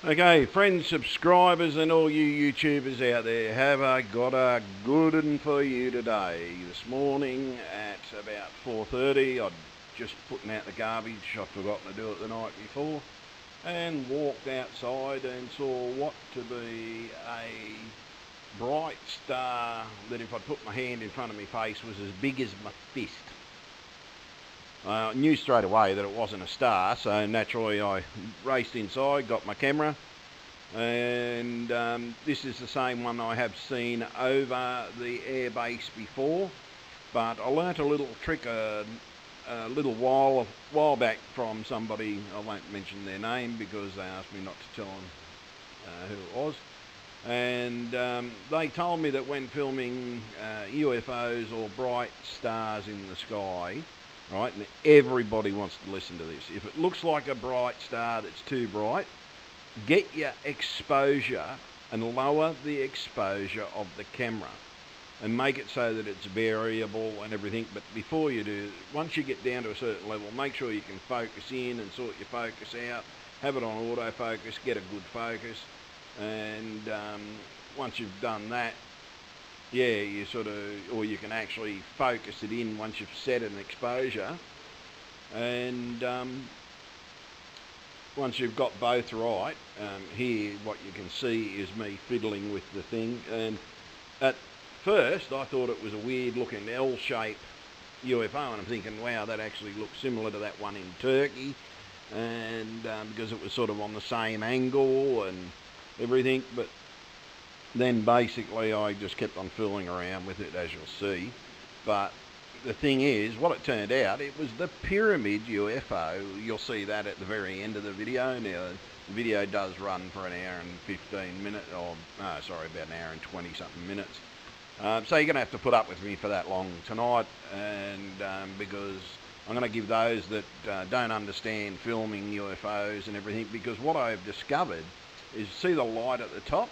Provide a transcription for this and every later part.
Okay, friends, subscribers and all you YouTubers out there, have I got a good one for you today. This morning at about 4:30, I'd just putting out the garbage. I'd forgotten to do it the night before, and walked outside and saw what to be a bright star that if I put my hand in front of my face was as big as my fist. I knew straight away that it wasn't a star, so naturally I raced inside, got my camera, and this is the same one I have seen over the air base before, but I learnt a little trick a little while back from somebody. I won't mention their name because they asked me not to tell them who it was, and they told me that when filming UFOs or bright stars in the sky, right, and everybody wants to listen to this, if it looks like a bright star that's too bright, get your exposure and lower the exposure of the camera and make it so that it's variable and everything. But before you do, once you get down to a certain level, make sure you can focus in and sort your focus out, have it on autofocus, get a good focus, and once you've done that, yeah, you sort of, or you can actually focus it in once you've set an exposure, and once you've got both right, here what you can see is me fiddling with the thing, and at first I thought it was a weird looking L-shaped UFO, and I'm thinking, wow, that actually looks similar to that one in Turkey, and because it was sort of on the same angle and everything. But then basically I just kept on fooling around with it, as you'll see. But the thing is, what it turned out, it was the pyramid UFO. You'll see that at the very end of the video. Now, the video does run for an hour and 15 minutes, or sorry, about an hour and 20 something minutes. So you're going to have to put up with me for that long tonight, and because I'm going to give those that don't understand filming UFOs and everything, because what I've discovered is, see the light at the top?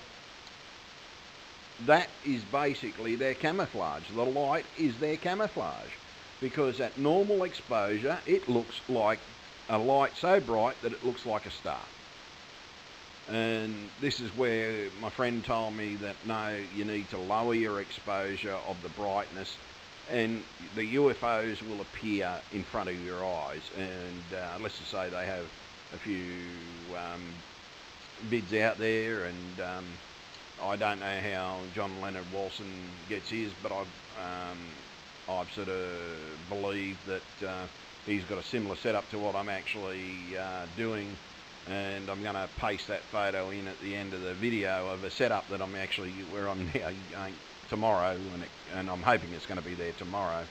That is basically their camouflage. The light is their camouflage, because at normal exposure it looks like a light so bright that it looks like a star. And this is where my friend told me that no, you need to lower your exposure of the brightness, and the UFOs will appear in front of your eyes. And let's just say they have a few bids out there, and I don't know how John Leonard Walson gets his, but I've sort of believed that he's got a similar setup to what I'm actually doing, and I'm going to paste that photo in at the end of the video of a setup that I'm actually, where I'm now tomorrow, and I'm hoping it's going to be there tomorrow,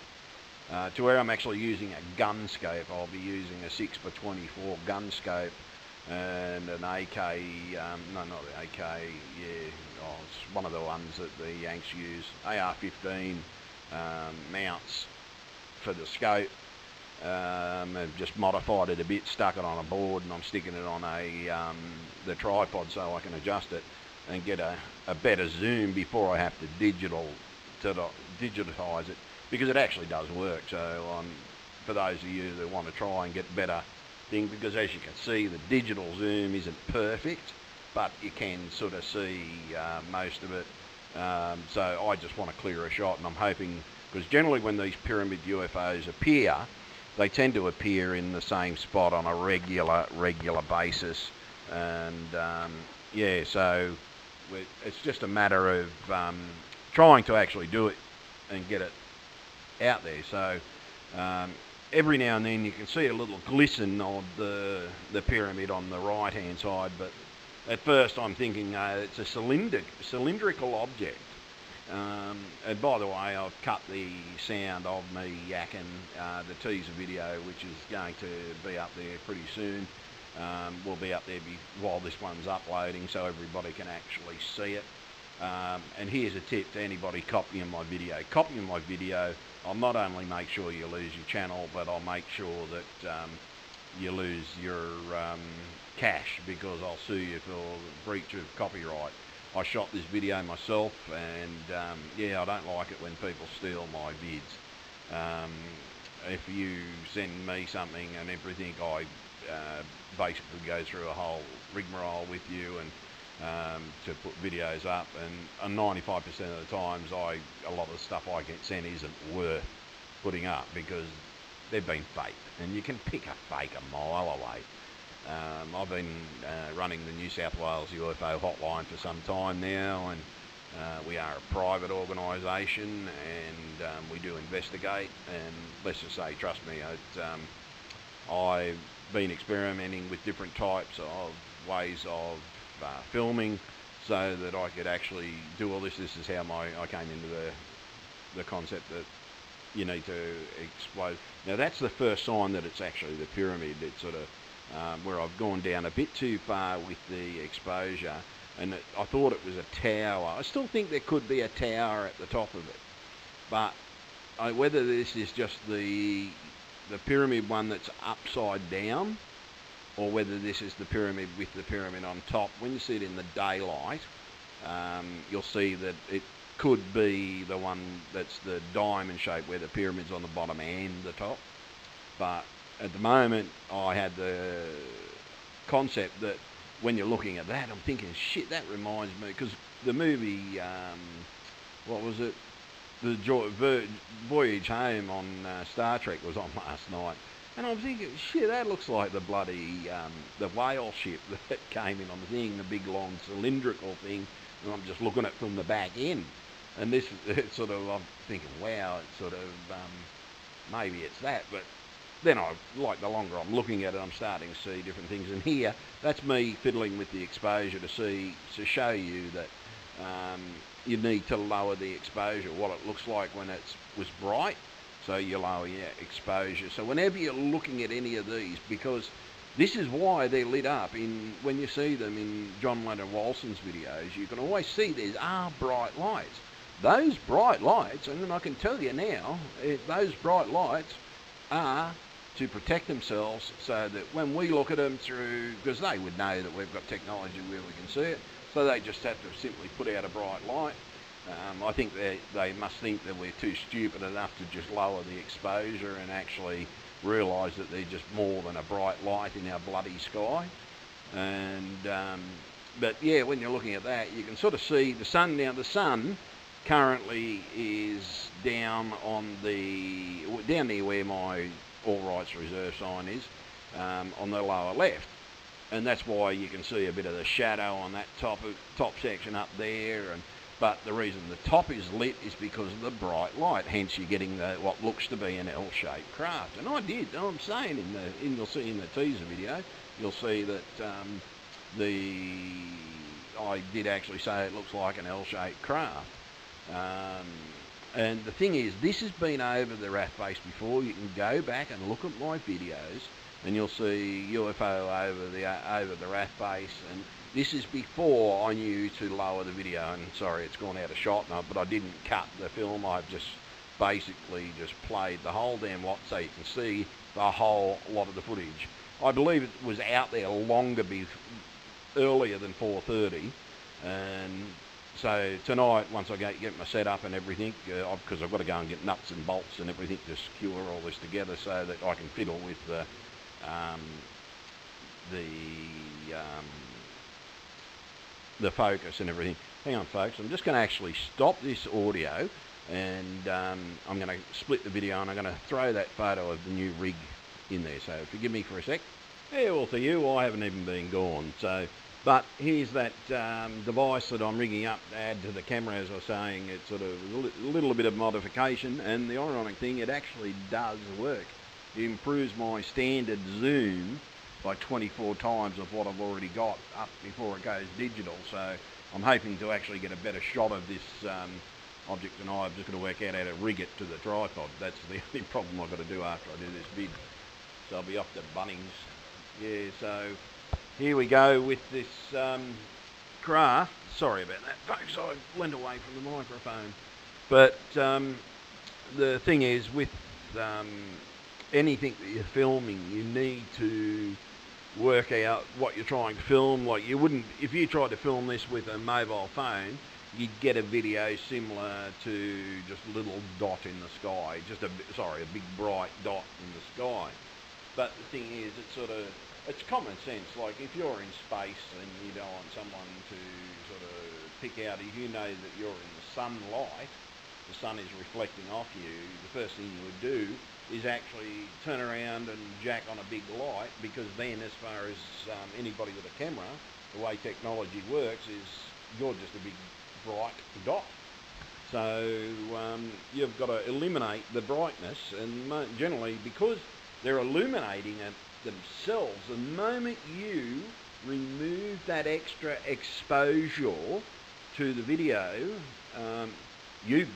to where I'm actually using a gun scope. I'll be using a 6x24 gun scope and an AK, no, not the AK, yeah, it's one of the ones that the Yanks use, AR-15 mounts for the scope. I've just modified it a bit, stuck it on a board, and I'm sticking it on the tripod so I can adjust it and get a better zoom before I have to digitize it, because it actually does work. So for those of you that want to try and get better thing, because as you can see, the digital zoom isn't perfect, but you can sort of see most of it. So I just want a clearer shot, and I'm hoping, because generally when these pyramid UFOs appear, they tend to appear in the same spot on a regular basis, and yeah, so it's just a matter of trying to actually do it and get it out there. So every now and then you can see a little glisten of the pyramid on the right hand side, but at first I'm thinking it's a cylindrical object. And by the way, I've cut the sound of me yakking, the teaser video, which is going to be up there pretty soon. Will be up there while this one's uploading, so everybody can actually see it. And here's a tip to anybody copying my video. Copying my video, I'll not only make sure you lose your channel, but I'll make sure that you lose your cash, because I'll sue you for breach of copyright. I shot this video myself, and yeah, I don't like it when people steal my vids. If you send me something and everything, I basically go through a whole rigmarole with you and to put videos up, and 95% of the times a lot of the stuff I get sent isn't worth putting up because they've been faked, and you can pick a fake a mile away. I've been running the New South Wales UFO hotline for some time now, and we are a private organisation, and we do investigate, and let's just say, trust me, I've been experimenting with different types of ways of filming so that I could actually do all this. This is how I came into the concept that you need to explode. Now that's the first sign that it's actually the pyramid. It's sort of where I've gone down a bit too far with the exposure, and I thought it was a tower. I still think there could be a tower at the top of it, but whether this is just the pyramid one that's upside down, or whether this is the pyramid with the pyramid on top, when you see it in the daylight, you'll see that it could be the one that's the diamond shape where the pyramid's on the bottom and the top. But at the moment I had the concept that when you're looking at that, I'm thinking, shit, that reminds me, because the movie, what was it, the Voyage Home on Star Trek was on last night, and I was thinking, shit, that looks like the bloody the whale ship that came in on the thing, the big long cylindrical thing, and I'm just looking at it from the back end. And this, it's sort of, I'm thinking, wow, it's sort of, maybe it's that. But then the longer I'm looking at it, I'm starting to see different things. And here, that's me fiddling with the exposure to show you that you need to lower the exposure, what it looks like when it was bright. So you lower your exposure. So whenever you're looking at any of these, because this is why they're lit up, when you see them in John Leonard Walson's videos, you can always see there are bright lights. Those bright lights, and I can tell you now, those bright lights are to protect themselves so that when we look at them through, because they would know that we've got technology where we can see it, so they just have to simply put out a bright light. I think they must think that we're too stupid enough to just lower the exposure and actually realise that they're just more than a bright light in our bloody sky. And but yeah, when you're looking at that, you can sort of see the sun. Now the sun currently is down near where my all rights reserve sign is, on the lower left, and that's why you can see a bit of the shadow on that top section up there. But the reason the top is lit is because of the bright light. Hence, you're getting what looks to be an L-shaped craft. And I'm saying you'll see in the teaser video, you'll see that I did actually say it looks like an L-shaped craft. And the thing is, this has been over the RAF base before. You can go back and look at my videos, and you'll see UFO over the RAF base. And this is before I knew to lower the video, and sorry, it's gone out of shot now, but I didn't cut the film. I've just basically just played the whole damn lot so you can see the whole lot of the footage. I believe it was out there earlier than 4:30, and so tonight, once I get my setup and everything, because I've got to go and get nuts and bolts and everything to secure all this together so that I can fiddle with the focus and everything. Hang on, folks, I'm just going to actually stop this audio, and I'm going to split the video, and I'm going to throw that photo of the new rig in there. So forgive me for a sec. Yeah, well, for you, I haven't even been gone. But here's that device that I'm rigging up to add to the camera. As I was saying, it's sort of a little bit of modification, and the ironic thing, it actually does work. It improves my standard zoom by 24 times of what I've already got up before it goes digital. So I'm hoping to actually get a better shot of this object tonight. I've just got to work out how to rig it to the tripod. That's the only problem I've got to do after I do this vid. So I'll be off to Bunnings. Yeah, so here we go with this craft. Sorry about that, folks. I leaned away from the microphone. But the thing is, with anything that you're filming, you need to work out what you're trying to film. Like, you wouldn't, if you tried to film this with a mobile phone, you'd get a video similar to just a little dot in the sky, a big bright dot in the sky. But the thing is, it sort of it's common sense. Like if you're in space and you don't want someone to sort of pick out, if you know that you're in the sunlight, the sun is reflecting off you, the first thing you would do is actually turn around and jack on a big light, because then, as far as anybody with a camera, the way technology works is you're just a big bright dot. So you've got to eliminate the brightness, and generally, because they're illuminating it themselves, the moment you remove that extra exposure to the video, you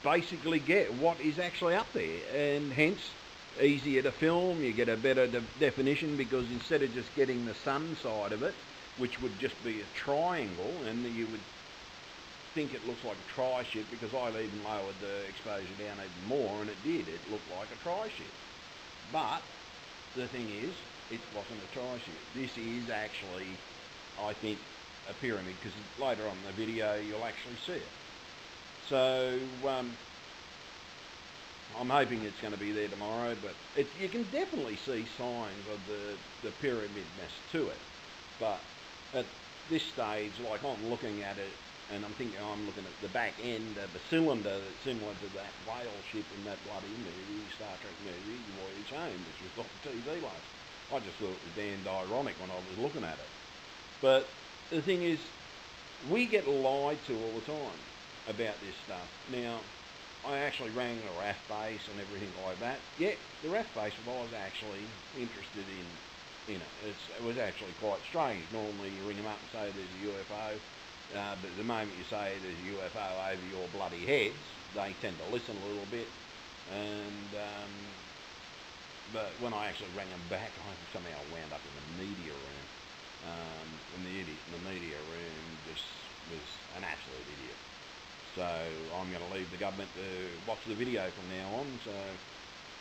basically get what is actually up there, and hence easier to film. You get a better definition, because instead of just getting the sun side of it, which would just be a triangle, and you would think it looks like a tri-ship, because I even lowered the exposure down even more, and it did. It looked like a tri-ship. But the thing is, it wasn't a tri-ship. This is actually, I think, a pyramid, because later on in the video you'll actually see it. So I'm hoping it's going to be there tomorrow, but you can definitely see signs of the pyramidness to it. But at this stage, like, I'm looking at it, and I'm thinking I'm looking at the back end of the cylinder that's similar to that whale ship in that bloody movie, Star Trek movie, Voyage Home, which was on TV last. I just thought it was damned ironic when I was looking at it. But the thing is, we get lied to all the time about this stuff. Now, I actually rang the RAF base and everything like that. Yeah, the RAF base was actually interested in it. It was actually quite strange. Normally you ring them up and say there's a UFO, but the moment you say there's a UFO over your bloody heads, they tend to listen a little bit. And but when I actually rang them back, I somehow wound up in the media room. And the idiot in the media room just was an absolute idiot. So I'm going to leave the government to watch the video from now on.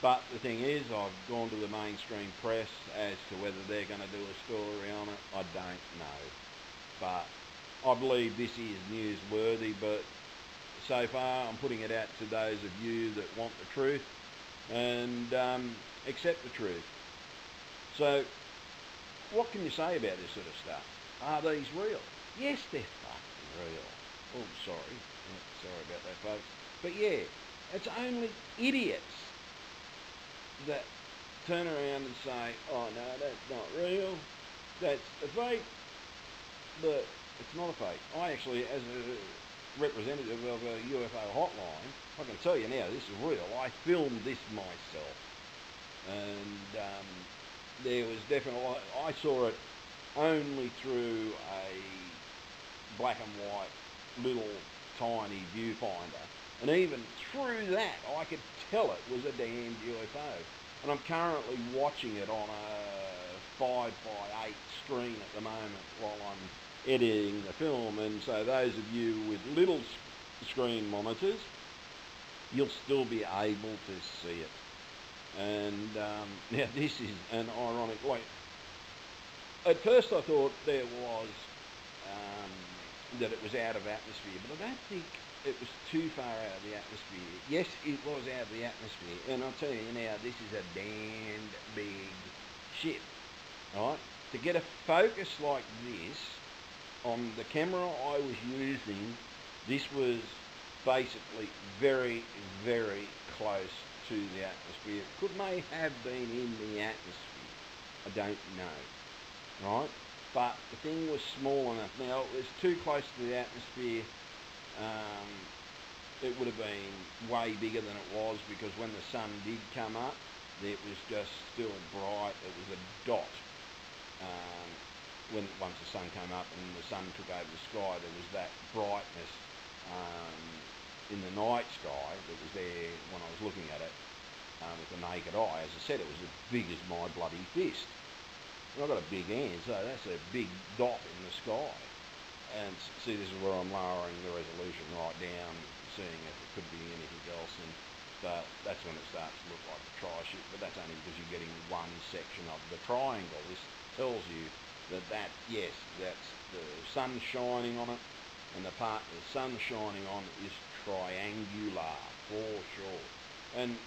But the thing is, I've gone to the mainstream press as to whether they're going to do a story on it. I don't know. But I believe this is newsworthy, but so far I'm putting it out to those of you that want the truth and accept the truth. So what can you say about this sort of stuff? Are these real? Yes, they're fucking real. Oh, sorry. Yeah, sorry about that, folks. But yeah, it's only idiots that turn around and say, oh no, that's not real, that's a fake. But it's not a fake. I actually, as a representative of a UFO hotline, I can tell you now, this is real. I filmed this myself. And there was definitely, I saw it only through a black and white little tiny viewfinder, and even through that I could tell it was a damned UFO. And I'm currently watching it on a 5x8 screen at the moment while I'm editing the film, and so those of you with little screen monitors, you'll still be able to see it. And now this is an ironic, like, at first I thought there was that it was out of atmosphere, but I don't think it was too far out of the atmosphere. Yes, it was out of the atmosphere, and I'll tell you now, this is a damned big ship, right? To get a focus like this on the camera I was using, this was basically very, very close to the atmosphere. It may have been in the atmosphere, I don't know, right? But the thing was small enough. Now, it was too close to the atmosphere. It would have been way bigger than it was, because when the sun did come up, it was just still bright. It was a dot. Once the sun came up and the sun took over the sky, there was that brightness in the night sky that was there when I was looking at it with the naked eye. As I said, it was as big as my bloody fist. I've got a big hand, so that's a big dot in the sky. And see, this is where I'm lowering the resolution right down, seeing if it could be anything else. But that's when it starts to look like a tri-ship. But that's only because you're getting one section of the triangle. This tells you that yes, that's the sun shining on it, and the part the sun's shining on is triangular for sure. And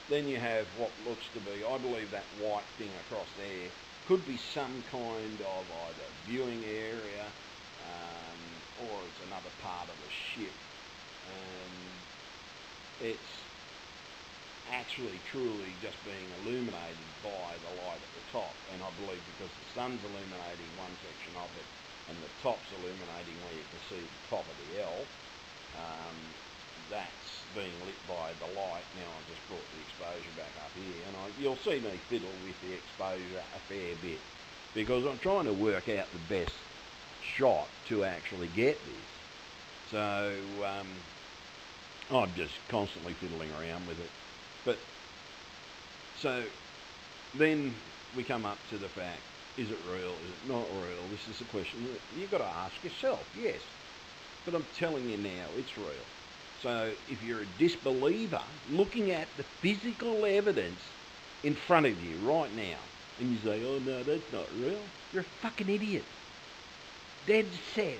then you have what looks to be, I believe, that white thing across there Could be some kind of either viewing area or it's another part of the ship. And it's actually truly just being illuminated by the light at the top. And I believe because the sun's illuminating one section of it and the top's illuminating where you can see the top of the L, that's being lit by the light. Now I've just brought the exposure back up here, and you'll see me fiddle with the exposure a fair bit because I'm trying to work out the best shot to actually get this. So I'm just constantly fiddling around with it. But so then we come up to the fact, is it real, is it not real? This is a question that you've got to ask yourself, yes. But I'm telling you now, it's real. So if you're a disbeliever looking at the physical evidence in front of you right now, and you say, oh no, that's not real, you're a fucking idiot. Dead set.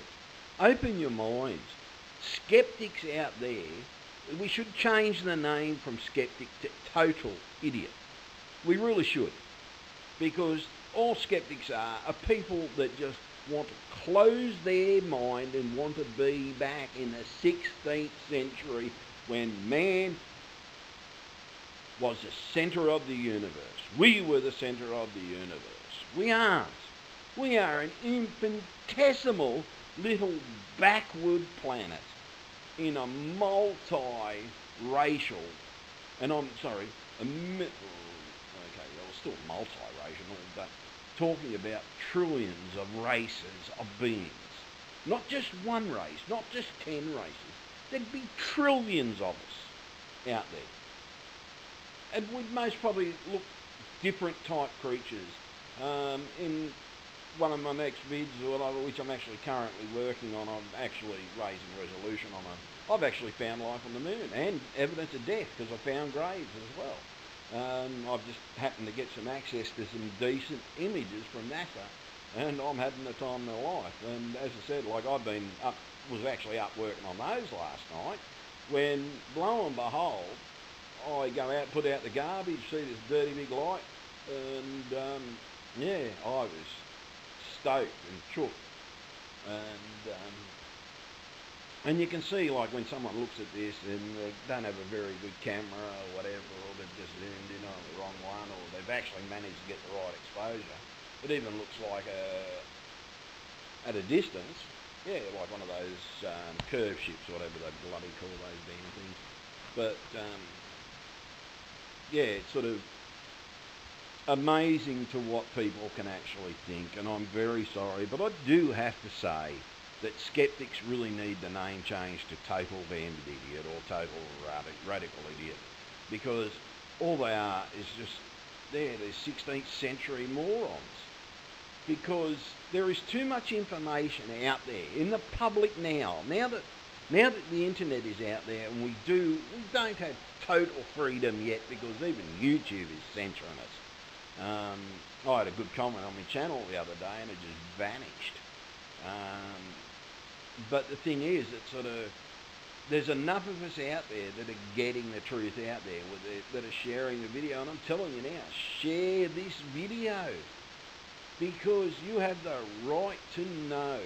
Open your minds. Skeptics out there, we should change the name from skeptic to total idiot. We really should. Because all skeptics are people that just want to close their mind and want to be back in the 16th century when man was the centre of the universe. We were the centre of the universe. We aren't. We are an infinitesimal little backward planet in a multi-racial, and I'm sorry, still multi-racial, but talking about trillions of races of beings. Not just one race, not just 10 races. There'd be trillions of us out there. And we'd most probably look different type creatures. In one of my next vids, or whatever, which I'm actually currently working on, I'm actually raising resolution on it. I've actually found life on the moon and evidence of death because I found graves as well. I've just happened to get some access to some decent images from NASA, and I'm having the time of my life. And as I said, like was actually up working on those last night, when lo and behold, I go out, put out the garbage, see this dirty big light, and yeah, I was stoked and chuffed. And you can see, like, when someone looks at this and they don't have a very good camera or whatever, or they've just zoomed in on the wrong one, or they've actually managed to get the right exposure, it even looks like at a distance, yeah, like one of those curve ships, or whatever they bloody call those damn things. But, yeah, it's sort of amazing to what people can actually think, and I'm very sorry, but I do have to say that skeptics really need the name changed to total damned idiot or total radical idiot, because all they are is just they're 16th century morons, because there is too much information out there in the public now that the internet is out there, and we don't have total freedom yet because even YouTube is censoring us. I had a good comment on my channel the other day and it just vanished. But the thing is, there's enough of us out there that are getting the truth out there, that are sharing the video, and I'm telling you now, share this video, because you have the right to know,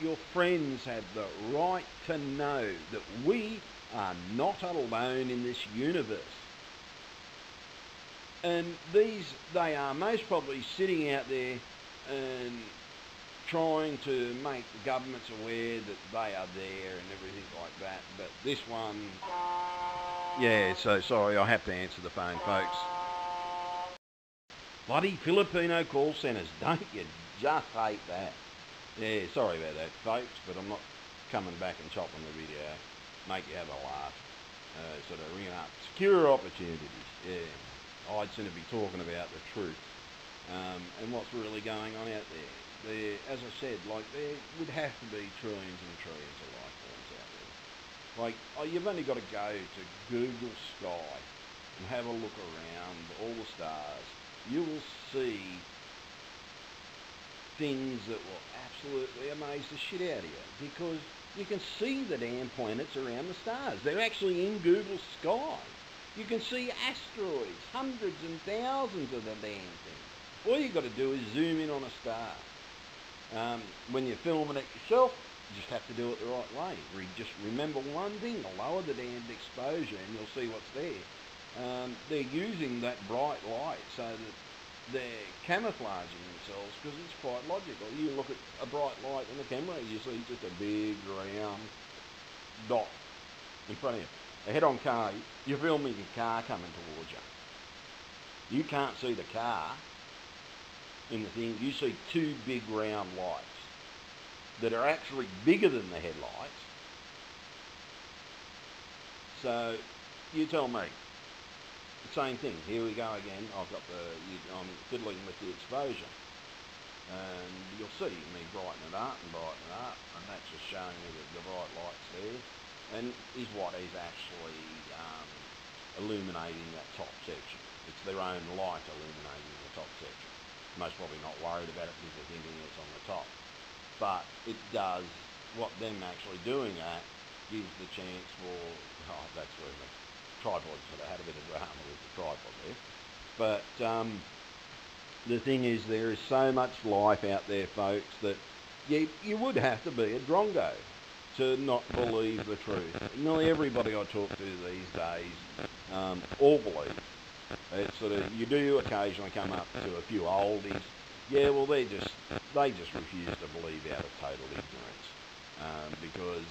your friends have the right to know that we are not alone in this universe. And they are most probably sitting out there and trying to make the governments aware that they are there and everything like that. But this one, yeah, so sorry, I have to answer the phone, folks. Bloody Filipino call centres, don't you just hate that? Yeah, sorry about that, folks, but I'm not coming back and chopping the video. Make you have a laugh. Sort of ring up secure opportunities, yeah. I'd sooner be talking about the truth and what's really going on out there. As I said, like, there would have to be trillions and trillions of life forms out there. Like, you've only got to go to Google Sky and have a look around all the stars. You will see things that will absolutely amaze the shit out of you, because you can see the damn planets around the stars. They're actually in Google Sky. You can see asteroids, hundreds and thousands of the damn things. All you got to do is zoom in on a star. When you're filming it yourself, you just have to do it the right way. Just remember one thing, lower the damned exposure and you'll see what's there. They're using that bright light so that they're camouflaging themselves because it's quite logical. You look at a bright light in the camera, you see just a big round dot in front of you. A head-on car, you're filming a car coming towards you. You can't see the car in the thing. You see two big round lights that are actually bigger than the headlights. So you tell me. The same thing. Here we go again. I'm fiddling with the exposure. And you'll see me brighten it up, and that's just showing you the bright lights there. And is what is actually illuminating that top section. It's their own light illuminating the top section. Most probably not worried about it because they're thinking it's on the top. But it does, what them actually doing that gives the chance for, that's where the tripod sort of had a bit of drama with the tripod there. But the thing is, there is so much life out there, folks, that you would have to be a drongo to not believe the truth. Nearly everybody I talk to these days all believe. It's sort of, you do occasionally come up to a few oldies. Yeah, well, they just refuse to believe out of total ignorance because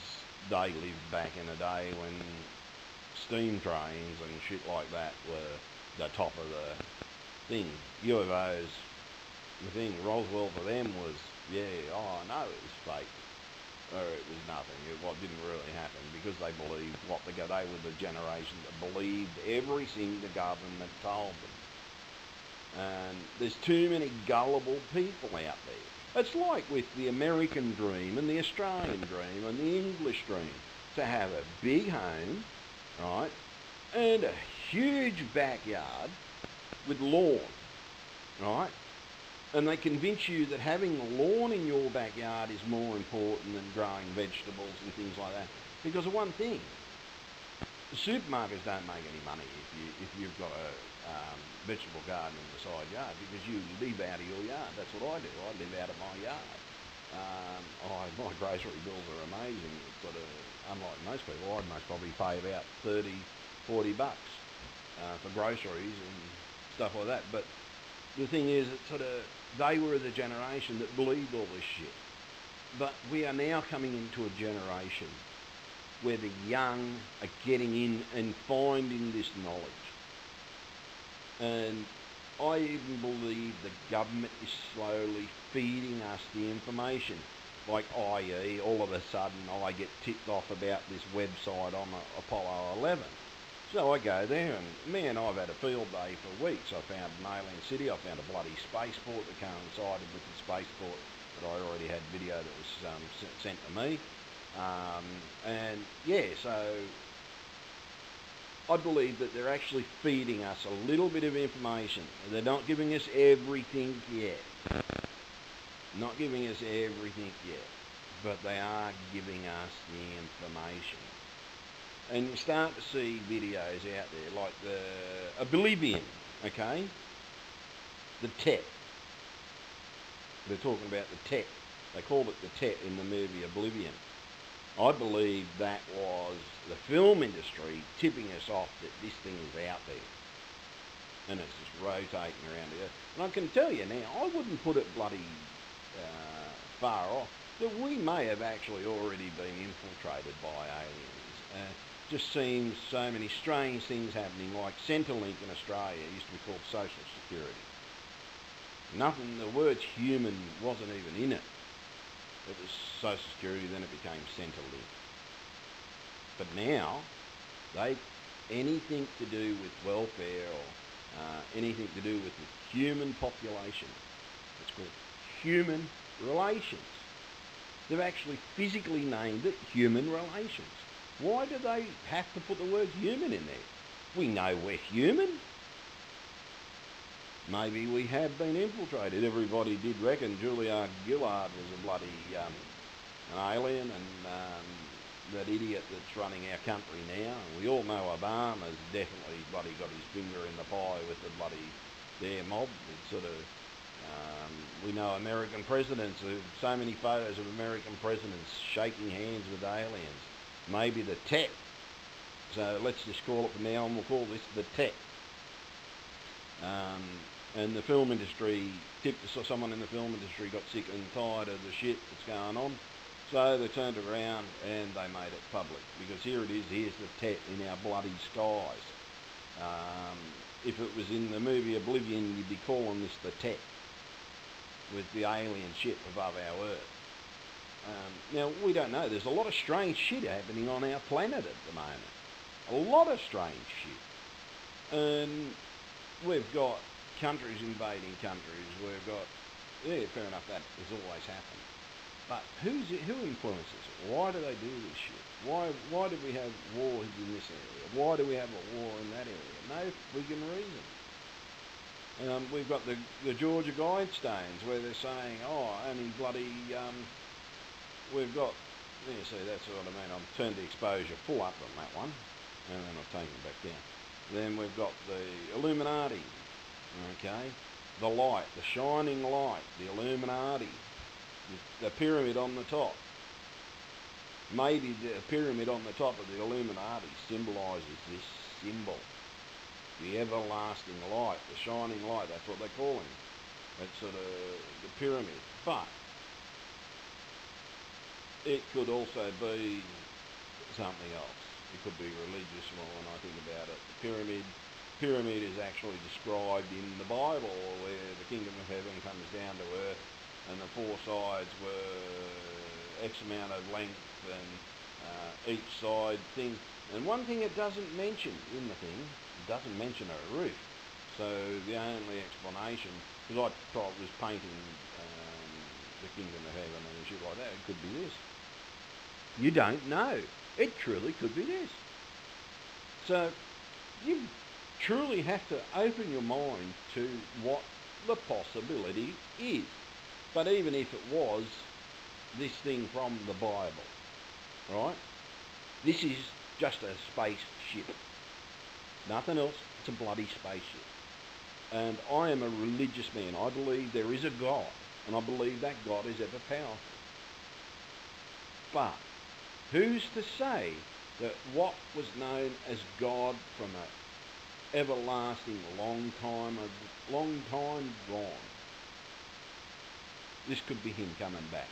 they lived back in a day when steam trains and shit like that were the top of the thing. UFOs, the thing, Roswell for them was, yeah, oh, I know it was fake. Or it was nothing. It didn't really happen because they believed they were the generation that believed everything the government told them. And there's too many gullible people out there. It's like with the American dream and the Australian dream and the English dream. To have a big home, right, and a huge backyard with lawn, right? And they convince you that having a lawn in your backyard is more important than growing vegetables and things like that. Because of one thing, the supermarkets don't make any money if you've got a vegetable garden in the side yard, because you live out of your yard. That's what I do. I live out of my yard. My grocery bills are amazing. It's sort of, unlike most people, I'd most probably pay about $30-40 for groceries and stuff like that. But the thing is, it's sort of, they were the generation that believed all this shit. But we are now coming into a generation where the young are getting in and finding this knowledge. And I even believe the government is slowly feeding us the information. Like, i.e., all of a sudden I get tipped off about this website on Apollo 11. So I go there and, man, I've had a field day for weeks. I found an alien city, I found a bloody spaceport that coincided with the spaceport that I already had video that was sent to me. And yeah, so I believe that they're actually feeding us a little bit of information. They're not giving us everything yet. Not giving us everything yet. But they are giving us the information. And you start to see videos out there like the Oblivion, okay? The Tet. They're talking about the Tet. They called it the Tet in the movie Oblivion. I believe that was the film industry tipping us off that this thing is out there. And it's just rotating around the earth. And I can tell you now, I wouldn't put it bloody far off that we may have actually already been infiltrated by aliens. Just seems so many strange things happening, like Centrelink in Australia used to be called Social Security. Nothing, the word human wasn't even in it. It was Social Security, then it became Centrelink. But now, anything to do with welfare or anything to do with the human population, it's called human relations. They've actually physically named it human relations. Why do they have to put the word human in there? We know we're human. Maybe we have been infiltrated. Everybody did reckon Julia Gillard was a bloody an alien, and that idiot that's running our country now. We all know Obama's definitely bloody got his finger in the pie with the bloody their mob. It's sort of, We know American presidents, so many photos of American presidents shaking hands with aliens. Maybe the tech. So let's just call it from now on, we'll call this the tech. And the film industry, someone in the film industry got sick and tired of the shit that's going on. So they turned around and they made it public. Because here it is, here's the tech in our bloody skies. If it was in the movie Oblivion, you'd be calling this the tech, with the alien ship above our Earth. Now, we don't know. There's a lot of strange shit happening on our planet at the moment. A lot of strange shit. And we've got countries invading countries. We've got, yeah, fair enough, that has always happened. But who influences it? Why do they do this shit? Why do we have wars in this area? Why do we have a war in that area? No friggin' reason. We've got the Georgia Guidestones where they're saying, oh, only bloody, we've got, yeah, see, that's what I mean. I've turned the exposure full up on that one, and then I've taken it back down. Then we've got the Illuminati, okay? The light, the shining light, the Illuminati, the pyramid on the top. Maybe the pyramid on the top of the Illuminati symbolises this symbol. The everlasting light, the shining light, that's what they call him. That's sort of the pyramid. But it could also be something else. It could be religious when I think about it. The pyramid is actually described in the Bible, where the kingdom of heaven comes down to earth and the four sides were X amount of length and each side thing. And one thing it doesn't mention in the thing, it doesn't mention a roof. So the only explanation, because I was painting the kingdom of heaven and shit like that, it could be this. You don't know. It truly could be this. So you truly have to open your mind to what the possibility is. But even if it was this thing from the Bible, right? This is just a spaceship. Nothing else. It's a bloody spaceship. And I am a religious man. I believe there is a God, and I believe that God is ever powerful. But who's to say that what was known as God from an everlasting long time gone, this could be him coming back?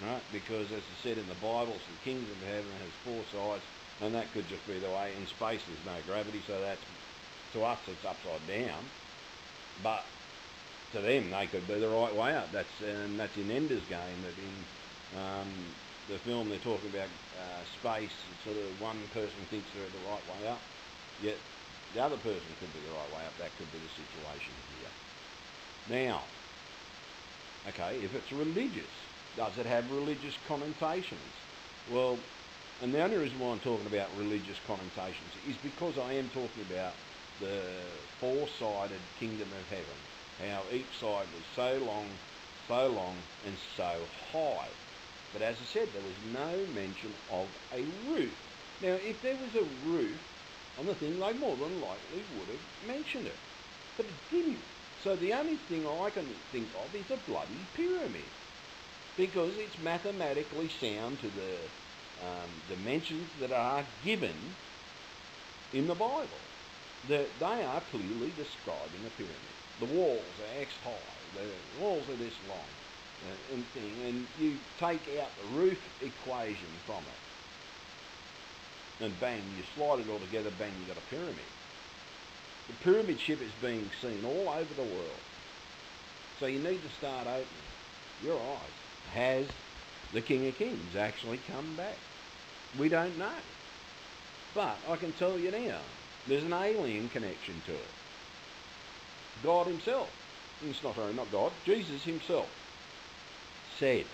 Right? Because as I said in the Bible, the kingdom of heaven has four sides, and that could just be the way. In space there's no gravity, so that's, to us it's upside down, but to them they could be the right way up. That's in Ender's Game, that in the film they're talking about space, sort of one person thinks they're the right way up, yet the other person could be the right way up. That could be the situation here. Now, okay, if it's religious, does it have religious connotations? Well, and the only reason why I'm talking about religious connotations is because I am talking about the four-sided kingdom of heaven, how each side was so long and so high. But as I said, there was no mention of a roof. Now, if there was a roof on the thing, they more than likely would have mentioned it. But it didn't. So the only thing I can think of is a bloody pyramid, because it's mathematically sound to the dimensions that are given in the Bible. That they are clearly describing a pyramid. The walls are X high, the walls are this long, and you take out the roof equation from it, and bang, you slide it all together, bang, you got a pyramid. The pyramid ship is being seen all over the world. So you need to start opening your eyes. Has the King of Kings actually come back? We don't know. But I can tell you now, there's an alien connection to it. God himself, it's not God, Jesus himself said,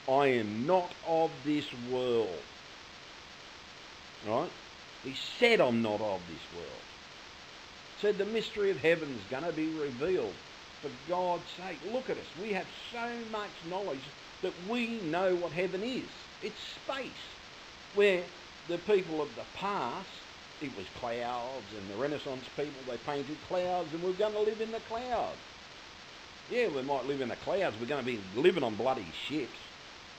I am not of this world. Right? He said, I'm not of this world. Said the mystery of heaven is going to be revealed. For God's sake, look at us. We have so much knowledge that we know what heaven is. It's space. Where the people of the past, it was clouds, and the Renaissance people, they painted clouds, and we're going to live in the clouds. Yeah, we might live in the clouds. We're going to be living on bloody ships.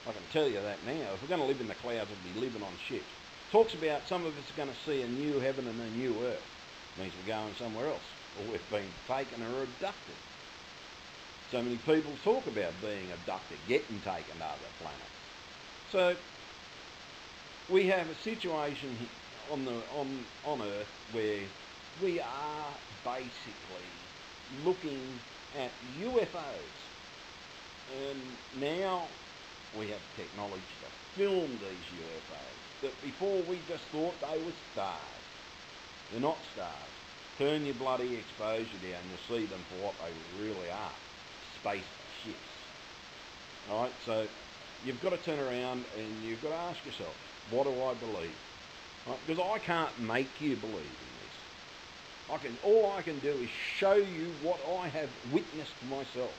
I can tell you that now. If we're going to live in the clouds, we'll be living on ships. Talks about some of us are going to see a new heaven and a new earth. Means we're going somewhere else, or we've been taken or abducted. So many people talk about being abducted, getting taken to other planets. So we have a situation on Earth where we are basically looking at UFOs, and now we have technology to film these UFOs that before we just thought they were stars. They're not stars. Turn your bloody exposure down, you'll see them for what they really are. Space ships. Alright, so you've got to turn around and you've got to ask yourself, what do I believe? Right? Because I can't make you believe in this. All I can do is show you what I have witnessed myself.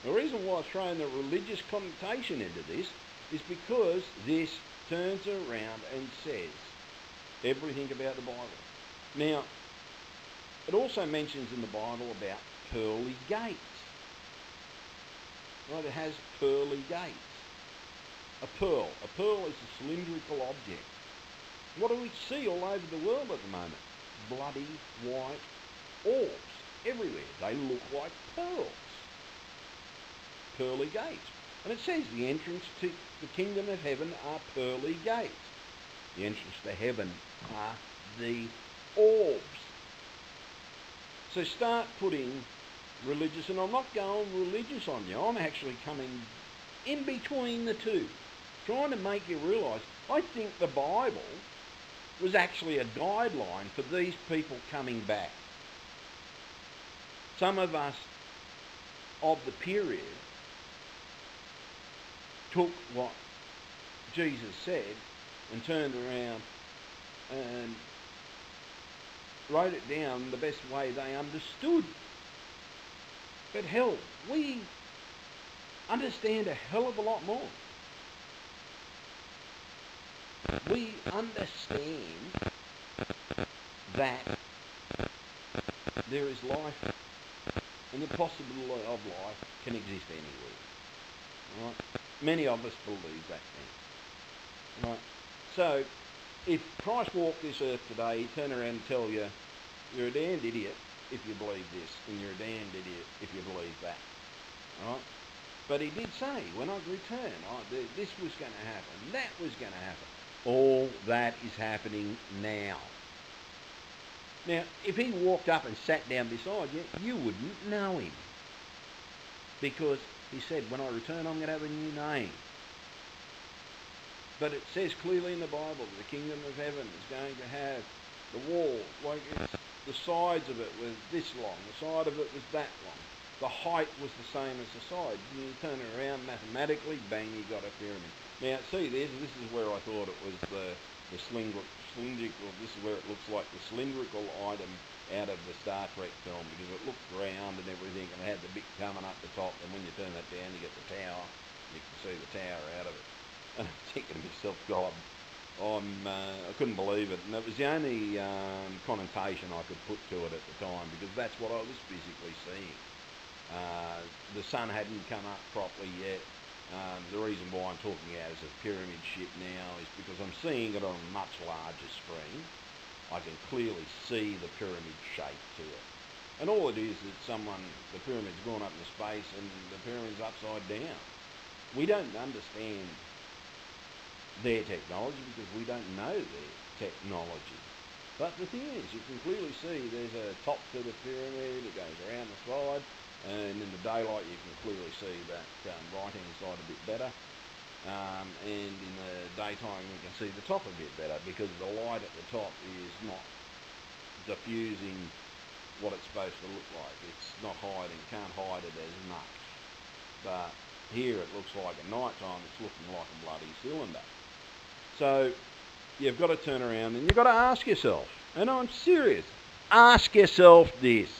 The reason why I've thrown the religious connotation into this is because this turns around and says everything about the Bible. Now, it also mentions in the Bible about pearly gates. Right, it has pearly gates. A pearl is a cylindrical object. What do we see all over the world at the moment? Bloody white orbs everywhere. They look like pearls. Pearly gates. And it says the entrance to the kingdom of heaven are pearly gates. The entrance to heaven are the orbs. So start putting religious, and I'm not going religious on you, I'm actually coming in between the two, trying to make you realise, I think the Bible was actually a guideline for these people coming back. Some of us of the period took what Jesus said and turned around and wrote it down the best way they understood. But hell, we understand a hell of a lot more. We understand that there is life, and the possibility of life can exist anywhere. Right? Many of us believe that now. Right? So, if Christ walked this earth today, he'd turn around and tell you, you're a damned idiot if you believe this, and you're a damned idiot if you believe that. Right? But he did say, when I return, this was going to happen, that was going to happen. All that is happening now. Now, if he walked up and sat down beside you, you wouldn't know him. Because he said, when I return, I'm going to have a new name. But it says clearly in the Bible that the kingdom of heaven is going to have the wall, like the sides of it were this long, the side of it was that long. The height was the same as the side. You turn it around mathematically, bang, you got a pyramid. Now, see, this is where I thought it was the cylindrical, this is where it looks like the cylindrical item out of the Star Trek film, because it looked round and everything, and it had the bit coming up the top, and when you turn that down, you get the tower. You can see the tower out of it. And I'm thinking to myself, God, I couldn't believe it. And it was the only connotation I could put to it at the time, because that's what I was physically seeing. The sun hadn't come up properly yet. The reason why I'm talking about it as a pyramid ship now is because I'm seeing it on a much larger screen. I can clearly see the pyramid shape to it. And all it is the pyramid's gone up into space and the pyramid's upside down. We don't understand their technology because we don't know their technology. But the thing is, you can clearly see there's a top to the pyramid, it goes around the side, and in the daylight you can clearly see that right-hand side a bit better. And in the daytime you can see the top a bit better because the light at the top is not diffusing what it's supposed to look like. It's not hiding, can't hide it as much. But here it looks like at night time it's looking like a bloody cylinder. So you've got to turn around and you've got to ask yourself, and I'm serious, ask yourself this.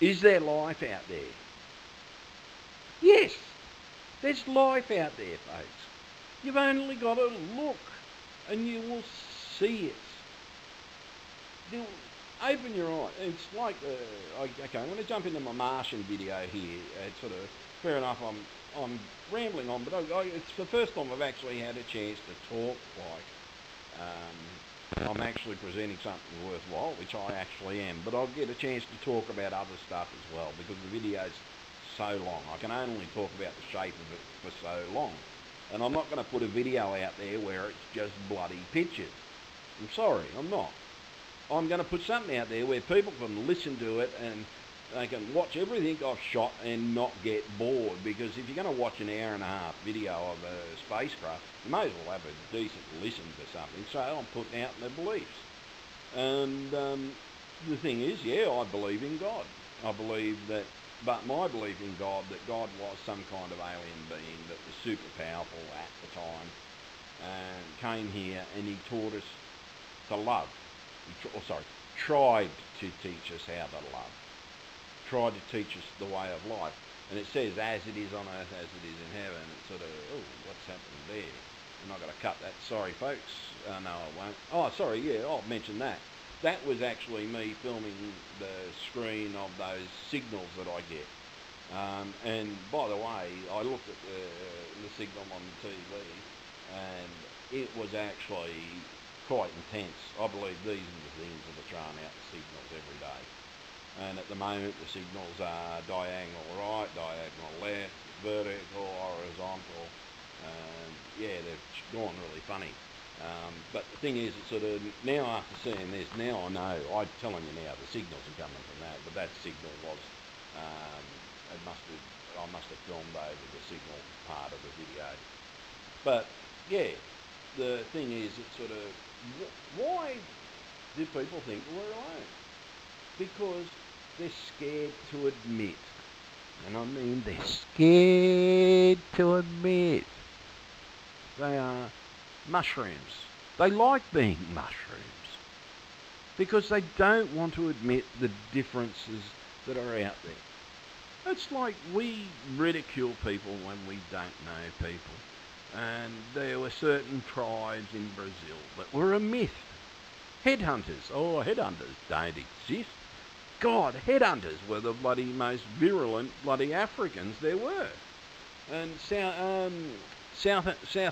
Is there life out there? Yes, there's life out there, folks. You've only got to look and you will see it. open your eyes. It's like, okay, I'm going to jump into my Martian video here. It's sort of, fair enough, I'm rambling on, but it's the first time I've actually had a chance to talk like I'm actually presenting something worthwhile, which I actually am, but I'll get a chance to talk about other stuff as well, because the video's so long. I can only talk about the shape of it for so long. And I'm not going to put a video out there where it's just bloody pictures. I'm sorry, I'm not. I'm going to put something out there where people can listen to it and they can watch everything I've shot and not get bored, because if you're going to watch an hour and a half video of a spacecraft, you may as well have a decent listen to something. So I'm putting out my beliefs. And the thing is, yeah, I believe in God. I believe that, but my belief in God, that God was some kind of alien being that was super powerful at the time, and came here and he taught us to love. Tried to teach us how to love. Tried to teach us the way of life. And it says, as it is on earth, as it is in heaven. It's sort of, oh, what's happened there? I'm not going to cut that. Sorry, folks. No, I won't. Oh, sorry, yeah, I'll mention that. That was actually me filming the screen of those signals that I get. And by the way, I looked at the signal on the TV, and it was actually quite intense. I believe these are the things that are throwing out the signals every day. And at the moment, the signals are diagonal right, diagonal left, vertical, horizontal. Yeah, they've gone really funny. But the thing is, it's sort of, now after seeing this, now I know, I'm telling you now, the signals are coming from that, but that signal was, I must have filmed over the signal part of the video. But, yeah, the thing is, it's sort of, why do people think we're alone? Because they're scared to admit, and I mean they're scared to admit, they are mushrooms. They like being mushrooms because they don't want to admit the differences that are out there. It's like we ridicule people when we don't know people. And there were certain tribes in Brazil that were a myth. Headhunters. Oh, headhunters don't exist. God, headhunters were the bloody most virulent bloody Africans there were. And South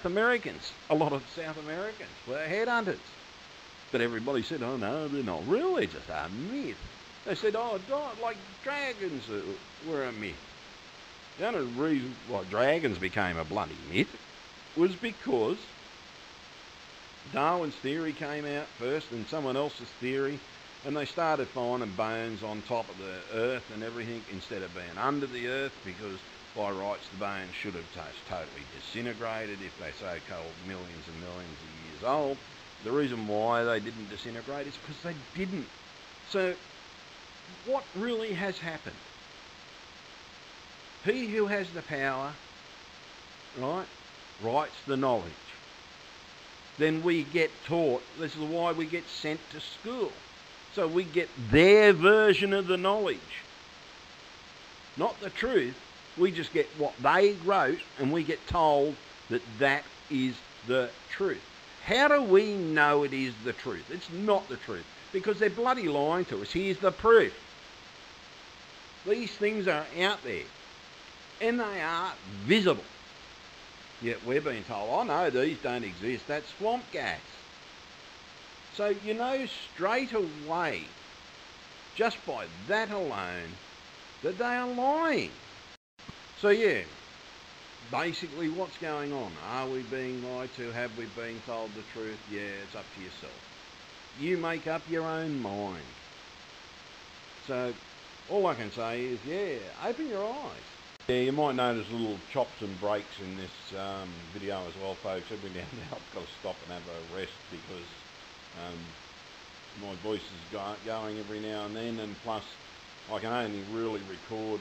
Americans, a lot of South Americans were headhunters. But everybody said, oh no, they're not real, they're just a myth. They said, oh, like dragons were a myth. The only reason why dragons became a bloody myth was because Darwin's theory came out first and someone else's theory, and they started finding bones on top of the earth and everything instead of being under the earth, because by rights the bones should have totally disintegrated if they're so-called millions and millions of years old. The reason why they didn't disintegrate is because they didn't. So what really has happened? He who has the power, right, writes the knowledge. Then we get taught, this is why we get sent to school. So we get their version of the knowledge. Not the truth. We just get what they wrote and we get told that that is the truth. How do we know it is the truth? It's not the truth. Because they're bloody lying to us. Here's the proof. These things are out there. And they are visible. Yet we're being told, oh no, these don't exist. That's swamp gas. So you know straight away, just by that alone, that they are lying. So yeah, basically what's going on? Are we being lied to? Have we been told the truth? Yeah, it's up to yourself. You make up your own mind. So all I can say is, yeah, open your eyes. Yeah, you might notice little chops and breaks in this video as well, folks. Every now and then I've got to stop and have a rest because my voice is going every now and then, and plus I can only really record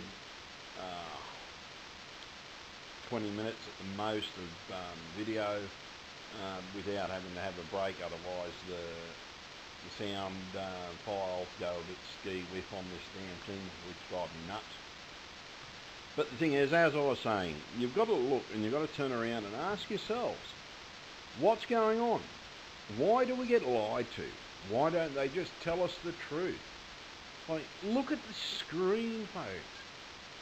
20 minutes at the most of video without having to have a break. Otherwise the sound files go a bit ski-whiff on this damn thing, which drives me nuts. But the thing is, as I was saying, you've got to look and you've got to turn around and ask yourselves, what's going on? Why do we get lied to? Why don't they just tell us the truth? Like, look at the screen, folks.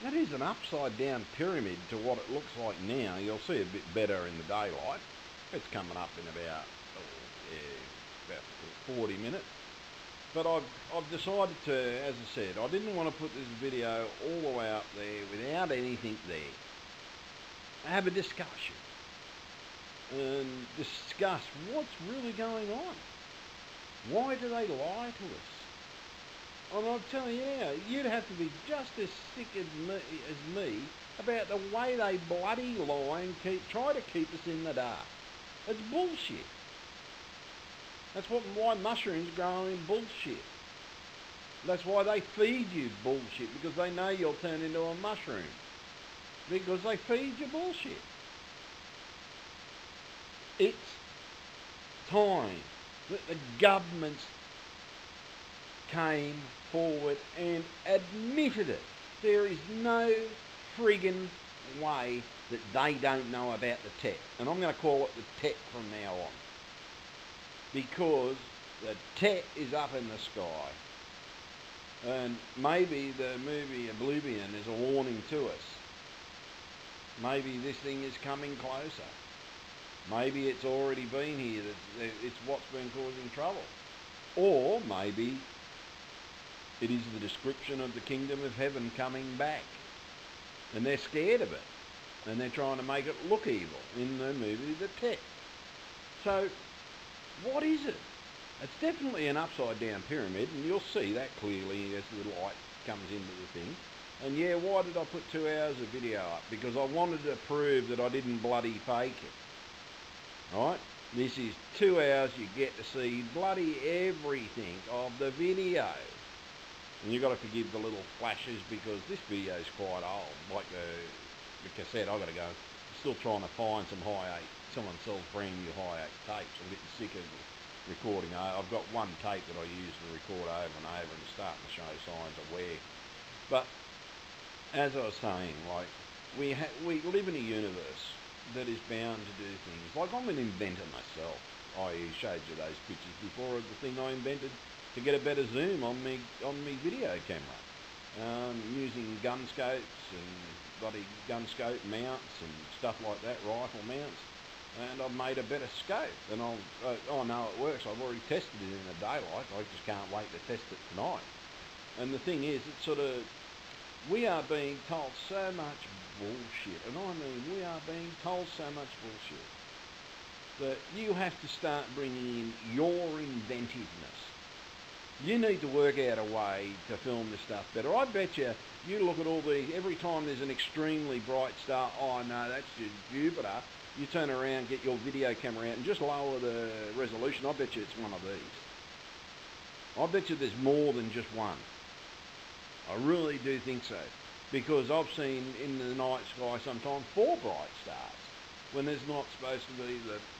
That is an upside down pyramid to what it looks like now. You'll see a bit better in the daylight. It's coming up in about, about 40 minutes. But I've decided to, as I said, I didn't want to put this video all the way up there without anything there. Have a discussion and discuss what's really going on. Why do they lie to us? And I'm telling you now, you'd have to be just as sick as me about the way they bloody lie and try to keep us in the dark. It's bullshit. That's why mushrooms grow in bullshit. That's why they feed you bullshit, because they know you'll turn into a mushroom. Because they feed you bullshit. It's time that the governments came forward and admitted it. There is no friggin' way that they don't know about the tech. And I'm going to call it the tech from now on. Because the tech is up in the sky. And maybe the movie Oblivion is a warning to us. Maybe this thing is coming closer. Maybe it's already been here. It's what's been causing trouble. Or maybe it is the description of the kingdom of heaven coming back. And they're scared of it. And they're trying to make it look evil in the movie The Tech. So, what is it? It's definitely an upside down pyramid, and you'll see that clearly as the light comes into the thing. And yeah, why did I put 2 hours of video up? Because I wanted to prove that I didn't bloody fake it. Right? This is 2 hours, you get to see bloody everything of the video. And you've got to forgive the little flashes because this video is quite old. Like the cassette, I've got to go. I'm still trying to find some high 8. Someone sells brand new high 8 tapes. I'm getting sick of recording. I've got one tape that I use to record over and over and starting to show signs of wear. But as I was saying, like we live in a universe that is bound to do things. Like I'm an inventor myself. I showed you those pictures before of the thing I invented to get a better zoom on me video camera, using gun scopes and bloody gun scope mounts and stuff like that, rifle mounts. And I've made a better scope, and I know it works. I've already tested it in the daylight. I just can't wait to test it tonight. And the thing is, it's sort of, we are being told so much bullshit, and I mean we are being told so much bullshit, that you have to start bringing in your inventiveness. You need to work out a way to film this stuff better. I bet you look at all these, every time there's an extremely bright star, oh no, that's Jupiter. You turn around, get your video camera out and just lower the resolution. I bet you it's one of these. I bet you there's more than just one. I really do think so. Because I've seen in the night sky sometimes 4 bright stars when there's not supposed to be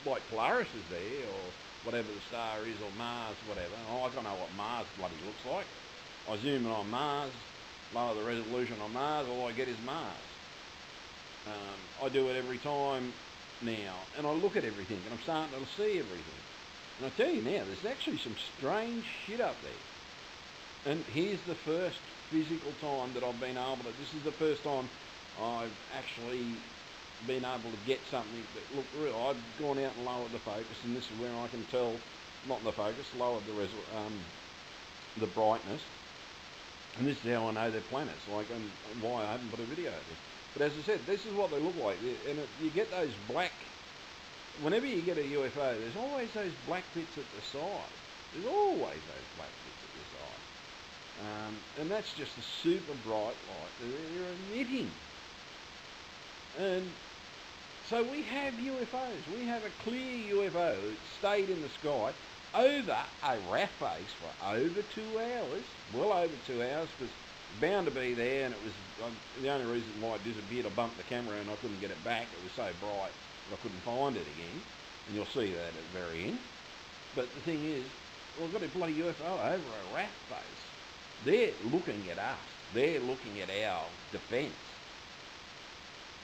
like Polaris is there or whatever the star is, or Mars, whatever. Oh, I don't know what Mars bloody looks like. I zoom in on Mars, lower the resolution on Mars, all I get is Mars. I do it every time now, and I look at everything, and I'm starting to see everything. And I tell you now, there's actually some strange shit up there. And here's the first physical time that I've been able to, this is the first time I've actually been able to get something that looked real. I've gone out and lowered the focus, and this is where I can tell, not the focus, lowered the brightness. And this is how I know they're planets, like, and why I haven't put a video out there. But as I said, this is what they look like, and you get those black, whenever you get a UFO, there's always those black bits at the side. There's always those black bits at the side. And that's just a super bright light that they're emitting. And so we have UFOs. We have a clear UFO that stayed in the sky over a RAF base for over 2 hours, well over 2 hours, because bound to be there, and it was the only reason why it disappeared. I bumped the camera and I couldn't get it back. It was so bright that I couldn't find it again, and you'll see that at the very end. But the thing is, we've got a bloody UFO over a RAF base. They're looking at us. They're looking at our defence.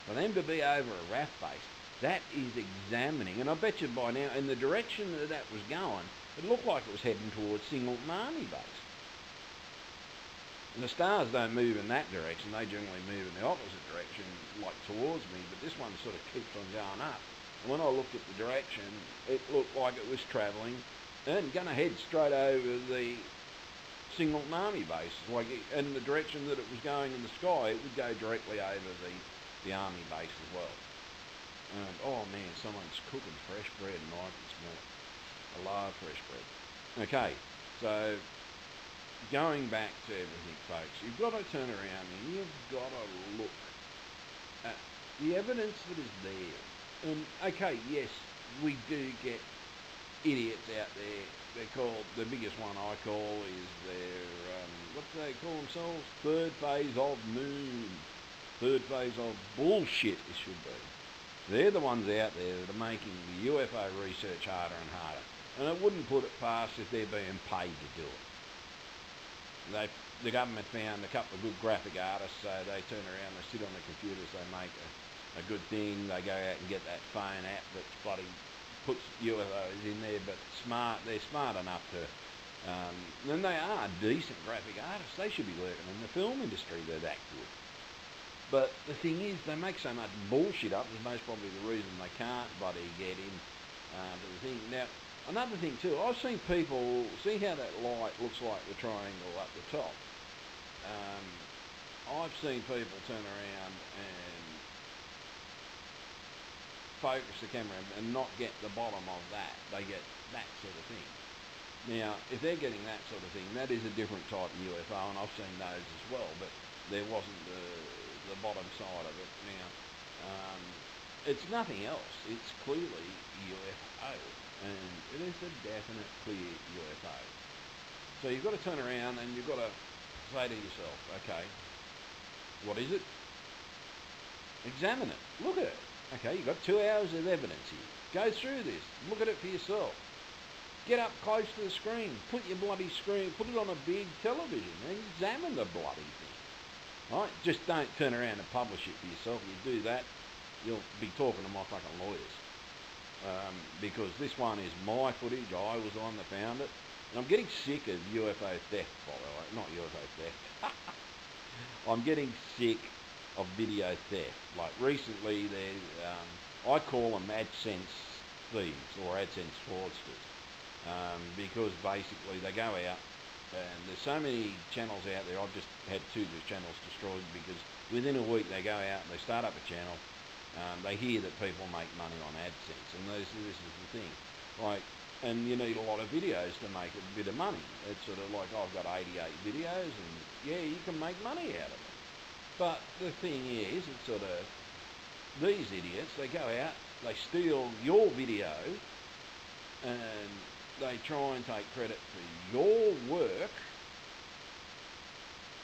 For them to be over a RAF base, that is examining, and I bet you by now, in the direction that was going, It looked like it was heading towards Singleton Army Base. And the stars don't move in that direction, they generally move in the opposite direction, like towards me, but this one sort of keeps on going up. And when I looked at the direction, it looked like it was travelling and going to head straight over the Singleton Army Base. Like, in the direction that it was going in the sky, it would go directly over the Army Base as well. And, oh man, someone's cooking fresh bread and I can smell it. I love fresh bread. Okay, so going back to everything, folks, you've got to turn around and you've got to look at the evidence that is there. And, okay, yes, we do get idiots out there. They're called, the biggest one I call is their, what do they call themselves? Third phase of moon. Third phase of bullshit, it should be. They're the ones out there that are making the UFO research harder and harder. And I wouldn't put it past if they're being paid to do it. The government found a couple of good graphic artists, so they turn around, they sit on the computers, they make a good thing, they go out and get that phone app that's bloody puts UFOs in there, but they're smart enough to, and they are decent graphic artists, they should be working in the film industry, they're that good. But the thing is, they make so much bullshit up, it's most probably the reason they can't bloody get in to the thing. Now, another thing too, I've seen people, see how that light looks like the triangle up the top? I've seen people turn around and focus the camera and not get the bottom of that. They get that sort of thing. Now, if they're getting that sort of thing, that is a different type of UFO, and I've seen those as well, but there wasn't the bottom side of it. Now, it's nothing else. It's clearly UFO, and it is a definite clear UFO. So you've got to turn around and you've got to say to yourself, okay, what is it? Examine it. Look at it. Okay, you've got 2 hours of evidence here. Go through this. Look at it for yourself. Get up close to the screen. Put your bloody screen, put it on a big television and examine the bloody thing. Right? Just don't turn around and publish it for yourself. If you do that, you'll be talking to my fucking lawyers. Because this one is my footage. I was the one that found it. And I'm getting sick of UFO theft, by the way. Not UFO theft. I'm getting sick of video theft. Like recently, I call them AdSense thieves or AdSense fraudsters, because basically they go out and there's so many channels out there. I've just had 2 channels destroyed because within a week they go out and they start up a channel. They hear that people make money on AdSense, and this is the thing. Like, and you need a lot of videos to make a bit of money. It's sort of like I've got 88 videos, and yeah, you can make money out of it. But the thing is, it's sort of, these idiots, they go out, they steal your video, and they try and take credit for your work,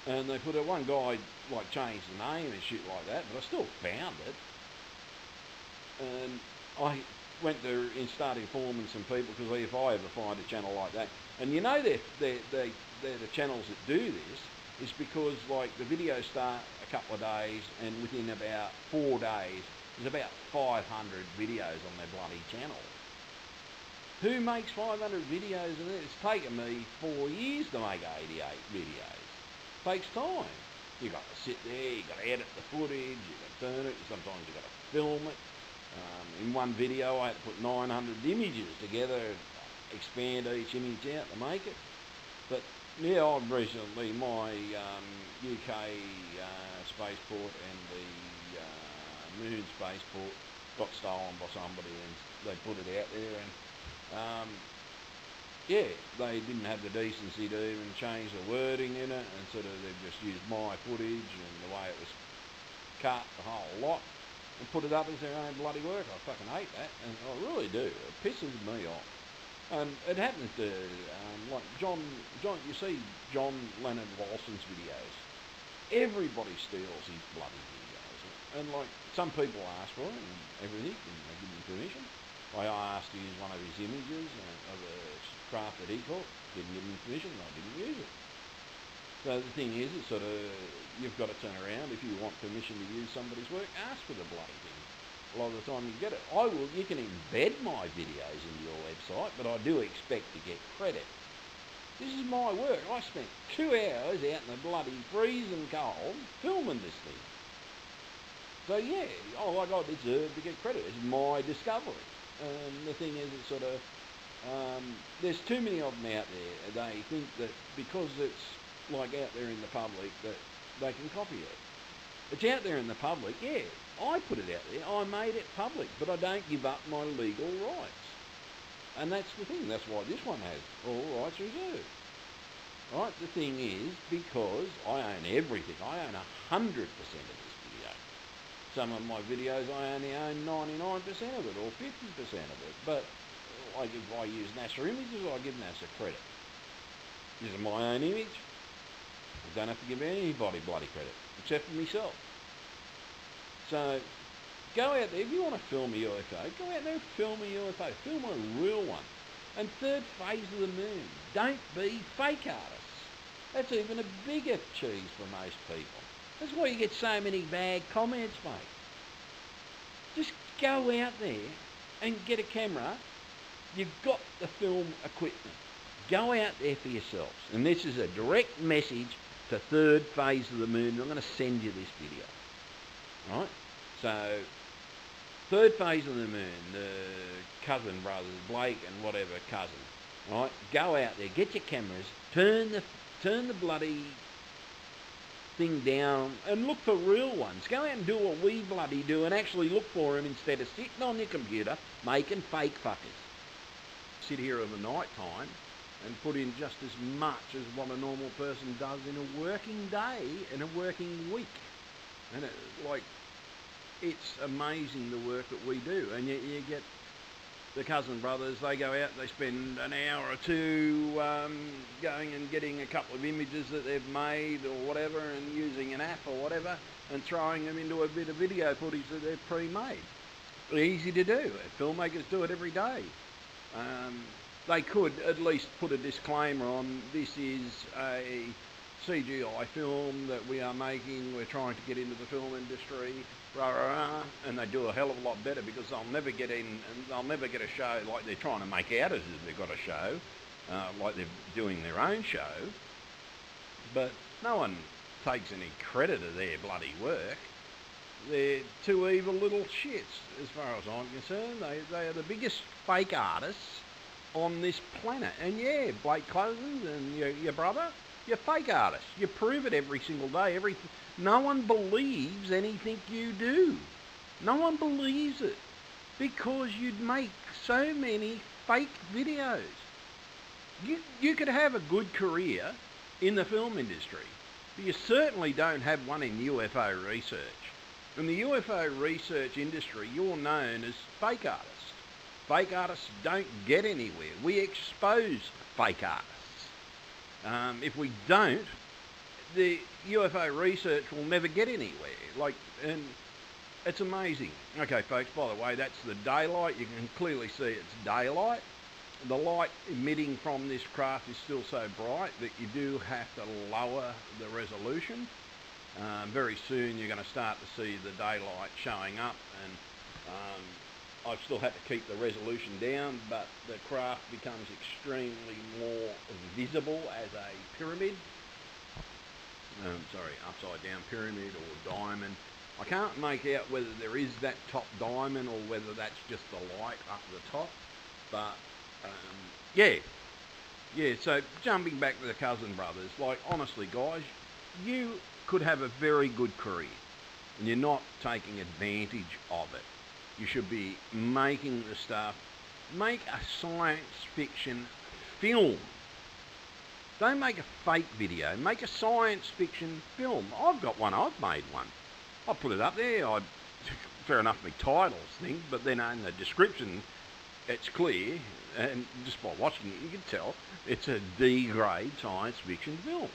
and they put one guy, like, changed the name and shit like that, but I still found it. And I went to start informing some people, because if I ever find a channel like that, and you know they're the channels that do this, is because, like, the videos start a couple of days, and within about 4 days, there's about 500 videos on their bloody channel. Who makes 500 videos of this? It's taken me 4 years to make 88 videos. It takes time. You've got to sit there, you've got to edit the footage, you've got to turn it, sometimes you've got to film it. In one video I had to put 900 images together, expand each image out to make it. But yeah, I've recently, my UK spaceport and the moon spaceport got stolen by somebody, and they put it out there, and yeah, they didn't have the decency to even change the wording in it, and sort of they've just used my footage and the way it was cut, the whole lot, and put it up as their own bloody work. I fucking hate that, and I really do. It pisses me off. And it happens to, like John, you see John Leonard Walson's videos. Everybody steals his bloody videos. And like, some people ask for it and everything, and they give him permission. I asked to use one of his images of a craft that he caught. Didn't give him permission, and I didn't use it. So the thing is, it's sort of, you've got to turn around. If you want permission to use somebody's work, ask for the bloody thing. a lot of the time you get it. You can embed my videos into your website, but I do expect to get credit. This is my work. I spent 2 hours out in the bloody freezing cold filming this thing. So yeah, I deserve to get credit. It's my discovery. The thing is, it's sort of, there's too many of them out there. They think that because it's like out there in the public that they can copy it. It's out there in the public, yeah. I put it out there. I made it public, but I don't give up my legal rights. And that's the thing. That's why this one has all rights reserved. Right? The thing is, because I own everything. I own 100% of this video. Some of my videos I only own 99% of it or 50% of it. But like if I use NASA images, I give NASA credit. This is my own image. I don't have to give anybody bloody credit, except for myself. So go out there, if you want to film a UFO, go out there and film a UFO. Film a real one. And third phase of the moon. Don't be fake artists. That's even a bigger cheese for most people. That's why you get so many bad comments, mate. Just go out there and get a camera. You've got the film equipment. Go out there for yourselves. And this is a direct message to third phase of the moon. I'm going to send you this video. Right? So, third phase of the moon, the cousin brothers, Blake and whatever cousin, right? Go out there, get your cameras, turn the bloody thing down and look for real ones. Go out and do what we bloody do and actually look for them instead of sitting on your computer making fake fuckers. Sit here of a night time and put in just as much as what a normal person does in a working day, in a working week. And it's amazing the work that we do. And yet you get the cousin brothers, they go out, they spend an hour or two going and getting a couple of images that they've made or whatever and using an app or whatever and throwing them into a bit of video footage that they've pre-made. Easy to do. Filmmakers do it every day. They could at least put a disclaimer on, this is a CGI film that we are making, we're trying to get into the film industry, rah, rah, rah, and they do a hell of a lot better because they'll never get in, and they'll never get a show like they're trying to make out as if they've got a show, like they're doing their own show, but no one takes any credit of their bloody work. They're two evil little shits, as far as I'm concerned. They are the biggest fake artists on this planet. And yeah, Blake Cousins and your brother, you're fake artists. You prove it every single day. No one believes anything you do. No one believes it because you'd make so many fake videos. You could have a good career in the film industry, but you certainly don't have one in UFO research. In the UFO research industry, you're known as fake artists. Fake artists don't get anywhere. We expose fake artists. If we don't, the UFO research will never get anywhere. And it's amazing. Okay, folks, by the way, that's the daylight. You can clearly see it's daylight. The light emitting from this craft is still so bright that you do have to lower the resolution. Very soon you're going to start to see the daylight showing up, and I've still had to keep the resolution down, but the craft becomes extremely more visible as a pyramid. Upside down pyramid or diamond. I can't make out whether there is that top diamond or whether that's just the light up the top, but yeah, so jumping back to the cousin brothers, honestly guys, you could have a very good career and you're not taking advantage of it. You should be making the stuff. Make a science fiction film. Don't make a fake video. Make a science fiction film. I've got one. I've made one. I'll put it up there. Fair enough, my titles thing, but then in the description, it's clear, and just by watching it, you can tell it's a D-grade science fiction film.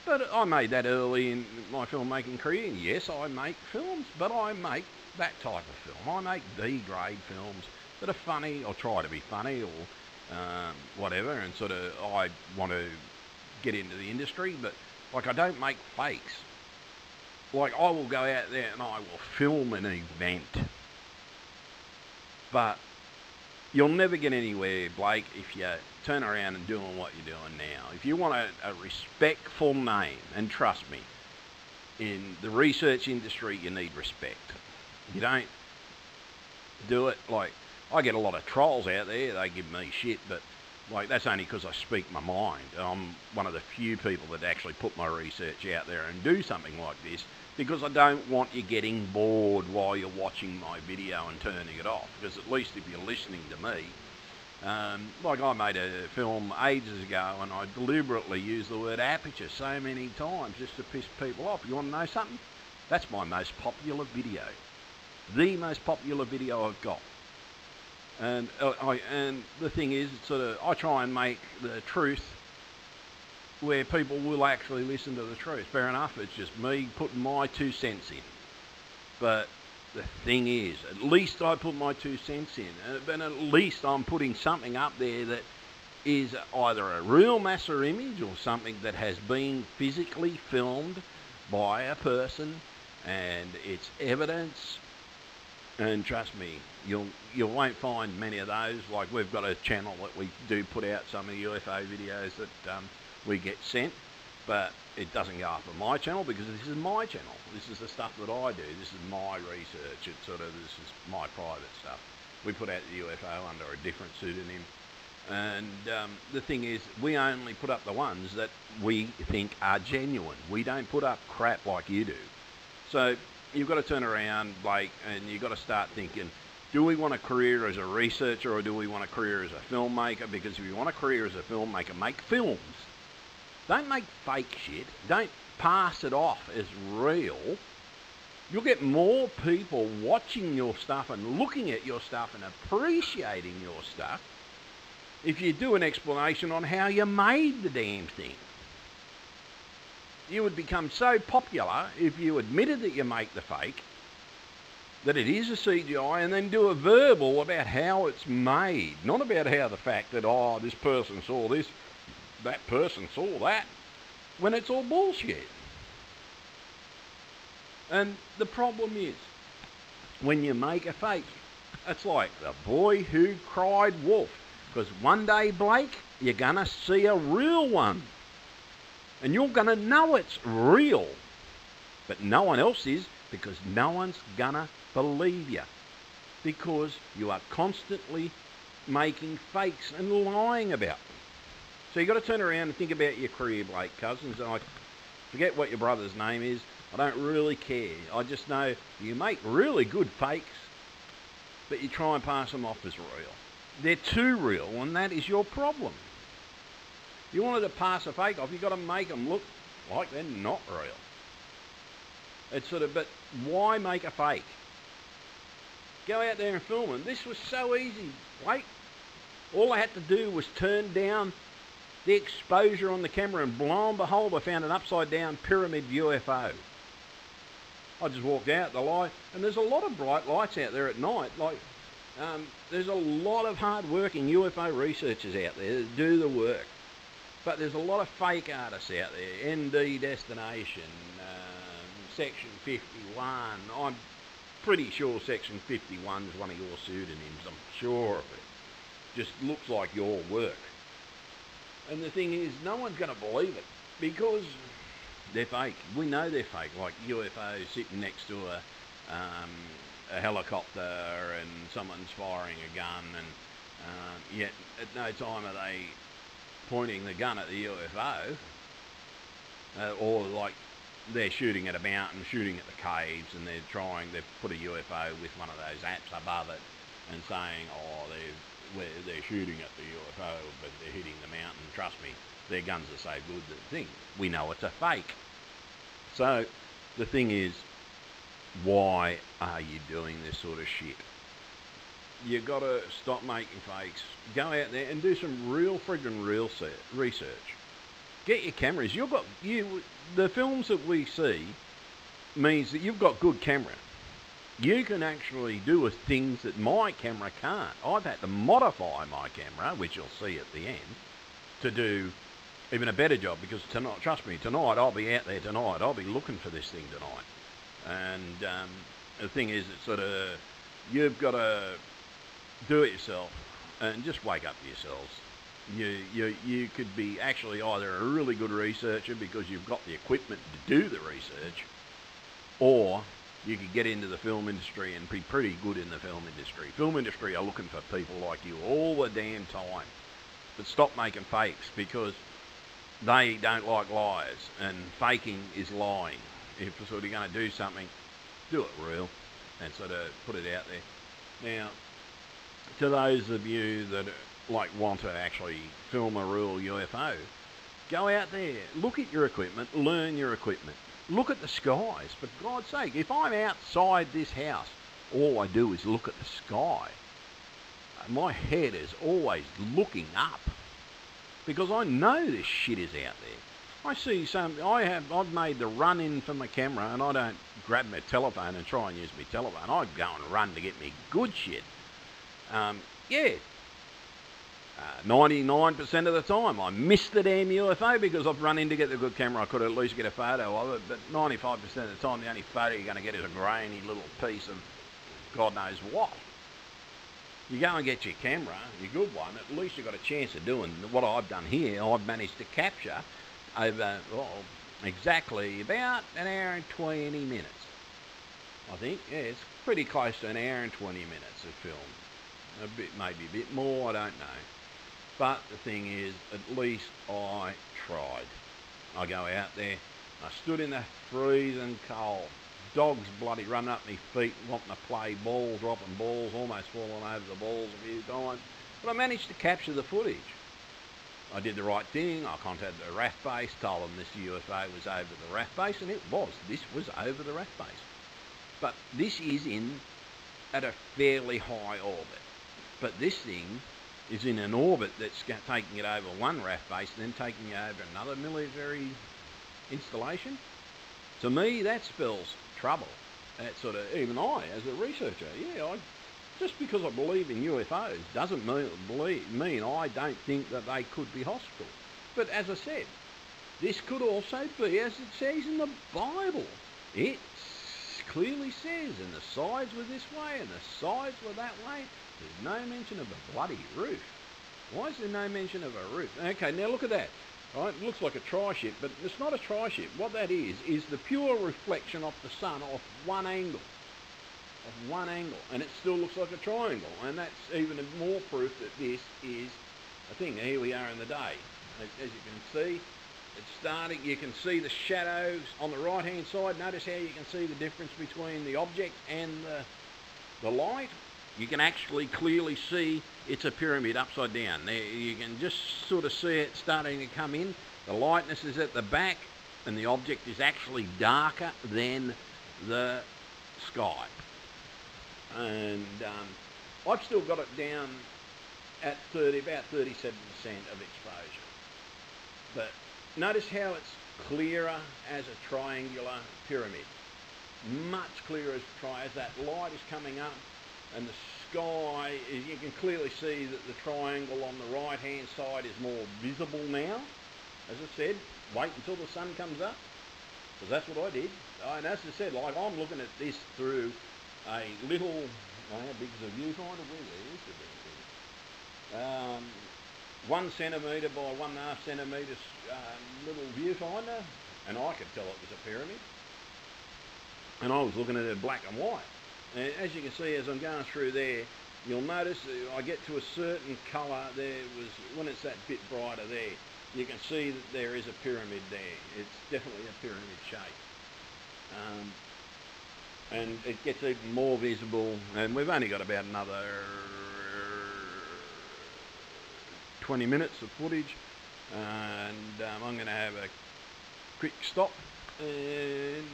But I made that early in my filmmaking career, and yes, I make films, but I make that type of film. I make D-grade films that are funny, or try to be funny, or whatever, and sort of, I want to get into the industry, but I don't make fakes. Like, I will go out there and I will film an event. But you'll never get anywhere, Blake, if you turn around and doing what you're doing now. If you want a respectful name, and trust me, in the research industry, you need respect. You don't do it like... I get a lot of trolls out there, they give me shit, but like, that's only because I speak my mind. I'm one of the few people that actually put my research out there and do something like this, because I don't want you getting bored while you're watching my video and turning it off. Because at least if you're listening to me, like I made a film ages ago and I deliberately used the word aperture so many times just to piss people off. You want to know something? That's my most popular video. The most popular video I've got. And the thing is, it's sort of, I try and make the truth where people will actually listen to the truth. Fair enough, it's just me putting my 2 cents in. But the thing is, at least I put my 2 cents in, and at least I'm putting something up there that is either a real massa image or something that has been physically filmed by a person, and it's evidence. And trust me, you won't find many of those. Like, we've got a channel that we do put out some of the UFO videos that we get sent, but it doesn't go up on my channel because this is my channel. This is the stuff that I do. This is my research. It's sort of, this is my private stuff. We put out the UFO under a different pseudonym. And the thing is, we only put up the ones that we think are genuine. We don't put up crap like you do. So you've got to turn around, Blake, and you've got to start thinking, do we want a career as a researcher or do we want a career as a filmmaker? Because if you want a career as a filmmaker, make films. Don't make fake shit. Don't pass it off as real. You'll get more people watching your stuff and looking at your stuff and appreciating your stuff if you do an explanation on how you made the damn thing. You would become so popular if you admitted that you make the fake, that it is a CGI, and then do a verbal about how it's made. Not about how the fact that, oh, this person saw this, that person saw that, when it's all bullshit. And the problem is, when you make a fake, it's like the boy who cried wolf. Because one day, Blake, you're going to see a real one. And you're going to know it's real. But no one else is, because no one's going to believe you. Because you are constantly making fakes and lying about them. So you've got to turn around and think about your career, Blake Cousins. And I forget what your brother's name is. I don't really care. I just know you make really good fakes, but you try and pass them off as real. They're too real, and that is your problem. You wanted to pass a fake off, you've got to make them look like they're not real. It's sort of, but why make a fake? Go out there and film them. This was so easy, Blake. All I had to do was turn down the exposure on the camera, and lo and behold, I found an upside down pyramid UFO. I just walked out the light, and there's a lot of bright lights out there at night. Like, there's a lot of hard-working UFO researchers out there that do the work. But there's a lot of fake artists out there. ND Destination, Section 51. I'm pretty sure Section 51 is one of your pseudonyms. I'm sure of it. Just looks like your work. And the thing is, no one's going to believe it because they're fake. We know they're fake. Like UFOs sitting next to a helicopter and someone's firing a gun, and yet at no time are they pointing the gun at the UFO, or like they're shooting at a mountain, shooting at the caves, and they've put a UFO with one of those apps above it and saying, oh, they're shooting at the UFO, but they're hitting the mountain. Trust me, their guns are so good that thing. We know it's a fake. So the thing is, why are you doing this sort of shit? You got to stop making fakes. Go out there and do some real friggin' real research. Get your cameras. The films that we see means that you've got good camera. You can actually do things that my camera can't. I've had to modify my camera, which you'll see at the end, to do even a better job, because tonight, trust me, tonight I'll be out there tonight. I'll be looking for this thing tonight. And the thing is, it's sort of, you've got to do it yourself and just wake up to yourselves. You could be actually either a really good researcher because you've got the equipment to do the research, or you could get into the film industry and be pretty good in the film industry. Film industry are looking for people like you all the damn time. But stop making fakes, because they don't like liars, and faking is lying. If you're sort of going to do something, do it real and sort of put it out there. Now, to those of you that want to actually film a real UFO, go out there, look at your equipment, learn your equipment. Look at the skies, for God's sake. If I'm outside this house, all I do is look at the sky. My head is always looking up, because I know this shit is out there. I see I've made the run in for my camera, and I don't grab my telephone and try and use my telephone. I go and run to get me good shit. 99% of the time I miss the damn UFO because I've run in to get the good camera. I could at least get a photo of it, but 95% of the time the only photo you're going to get is a grainy little piece of God knows what. You go and get your camera, your good one, at least you've got a chance of doing what I've done here. I've managed to capture over exactly about an hour and 20 minutes. I think, yeah, it's pretty close to an hour and 20 minutes of film. Maybe a bit more, I don't know. But the thing is, at least I tried. I go out there, I stood in the freezing cold, dogs bloody running up my feet, wanting to play ball, dropping balls, almost falling over the balls a few times. But I managed to capture the footage. I did the right thing. I contacted the RAF base, told them this UFO was over the RAF base, and it was. This was over the RAF base. But this is at a fairly high orbit. But this thing is in an orbit that's taking it over one RAF base and then taking it over another military installation. To me, that spells trouble. That sort of, even I, as a researcher, just because I believe in UFOs doesn't mean I don't think that they could be hostile. But as I said, this could also be, as it says in the Bible. It clearly says, and the sides were this way and the sides were that way. There's no mention of a bloody roof. Why is there no mention of a roof? Okay, now look at that. Right, it looks like a tri-ship, but it's not a tri-ship. What that is the pure reflection of the sun off one angle. And it still looks like a triangle. And that's even more proof that this is a thing. Here we are in the day. As you can see, it's starting. You can see the shadows on the right-hand side. Notice how you can see the difference between the object and the light. You can actually clearly see it's a pyramid upside down. There, you can just sort of see it starting to come in. The lightness is at the back, and the object is actually darker than the sky. And I've still got it down at about 37% of exposure. But notice how it's clearer as a triangular pyramid. Much clearer as that light is coming up. And the sky, you can clearly see that the triangle on the right-hand side is more visible now. As I said, wait until the sun comes up, because that's what I did. And as I said, I'm looking at this through a little, how big is a viewfinder? Where is the viewfinder? 1 centimetre by 1.5 centimetres little viewfinder, and I could tell it was a pyramid. And I was looking at it black and white. And as you can see, as I'm going through there, you'll notice I get to a certain colour. When it's that bit brighter there, you can see that there is a pyramid there. It's definitely a pyramid shape. And it gets even more visible. And we've only got about another 20 minutes of footage. And I'm going to have a quick stop. And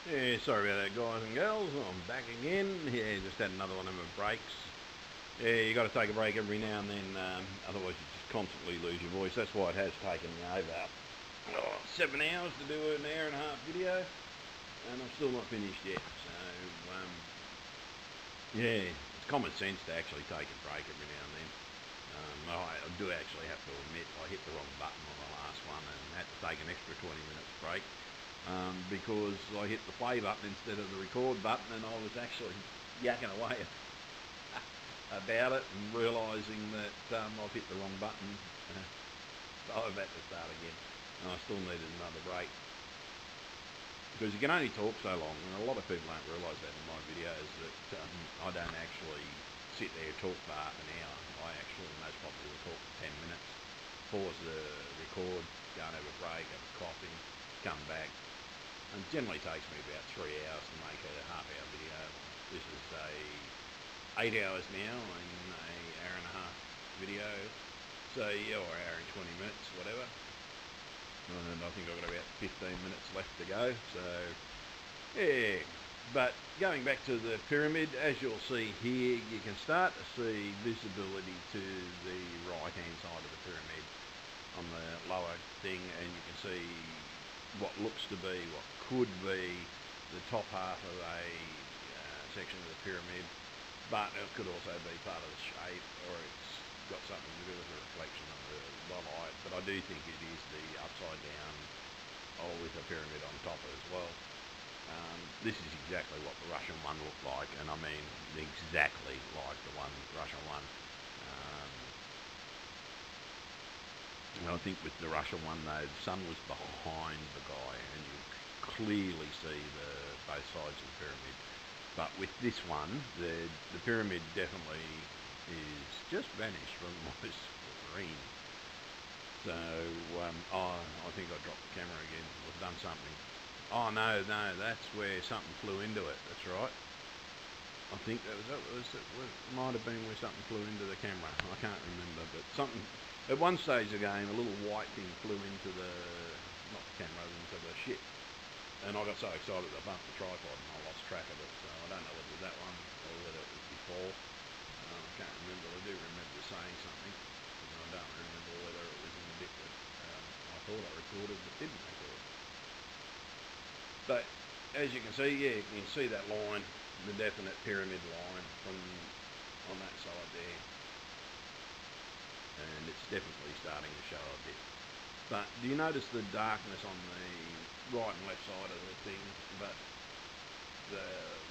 yeah, sorry about that, guys and girls. I'm back again. Yeah, just had another one of my breaks. Yeah, you got to take a break every now and then, otherwise you just constantly lose your voice. That's why it has taken me over 7 hours to do an hour-and-a-half video, and I'm still not finished yet. So, yeah, it's common sense to actually take a break every now and then. I do actually have to admit I hit the wrong button on the last one and had to take an extra 20 minutes break. because I hit the play button instead of the record button, and I was actually yakking away about it and realising that I've hit the wrong button. I've had to start again, and I still needed another break. Because you can only talk so long, and a lot of people don't realise that in my videos, that I don't actually sit there and talk for half an hour. I actually most probably will talk for 10 minutes, pause the record, go and have a break, have a coffee, come back. And it generally takes me about 3 hours to make a half-hour video. This is 8 hours now in a hour and a half video, so yeah, or hour and 20 minutes, whatever. And I think I've got about 15 minutes left to go, so yeah. But going back to the pyramid, as you'll see here, you can start to see visibility to the right-hand side of the pyramid on the lower thing, and you can see what looks to be, what could be the top half of a section of the pyramid, but it could also be part of the shape, or it's got something to do with the reflection of the light. But I do think it is the upside down, with a pyramid on top as well. This is exactly what the Russian one looked like, and I mean exactly like the Russian one. And I think with the Russian one though, the sun was behind the guy, and you clearly see both sides of the pyramid. But with this one, the pyramid definitely is just vanished from my screen. So I think I dropped the camera again. I've done something. Oh no, that's where something flew into it. That's right. I think it might have been where something flew into the camera. I can't remember, but something. At one stage of the game, a little white thing flew into not the camera, into the ship. And I got so excited I bumped the tripod and I lost track of it. So I don't know whether it was that one or whether it was before. I can't remember. I do remember saying something, and I don't remember whether it was in the bit that I thought I recorded but didn't record. But as you can see, yeah, you can see that line, the definite pyramid line on that side there. And it's definitely starting to show a bit. But do you notice the darkness on the right and left side of the thing? But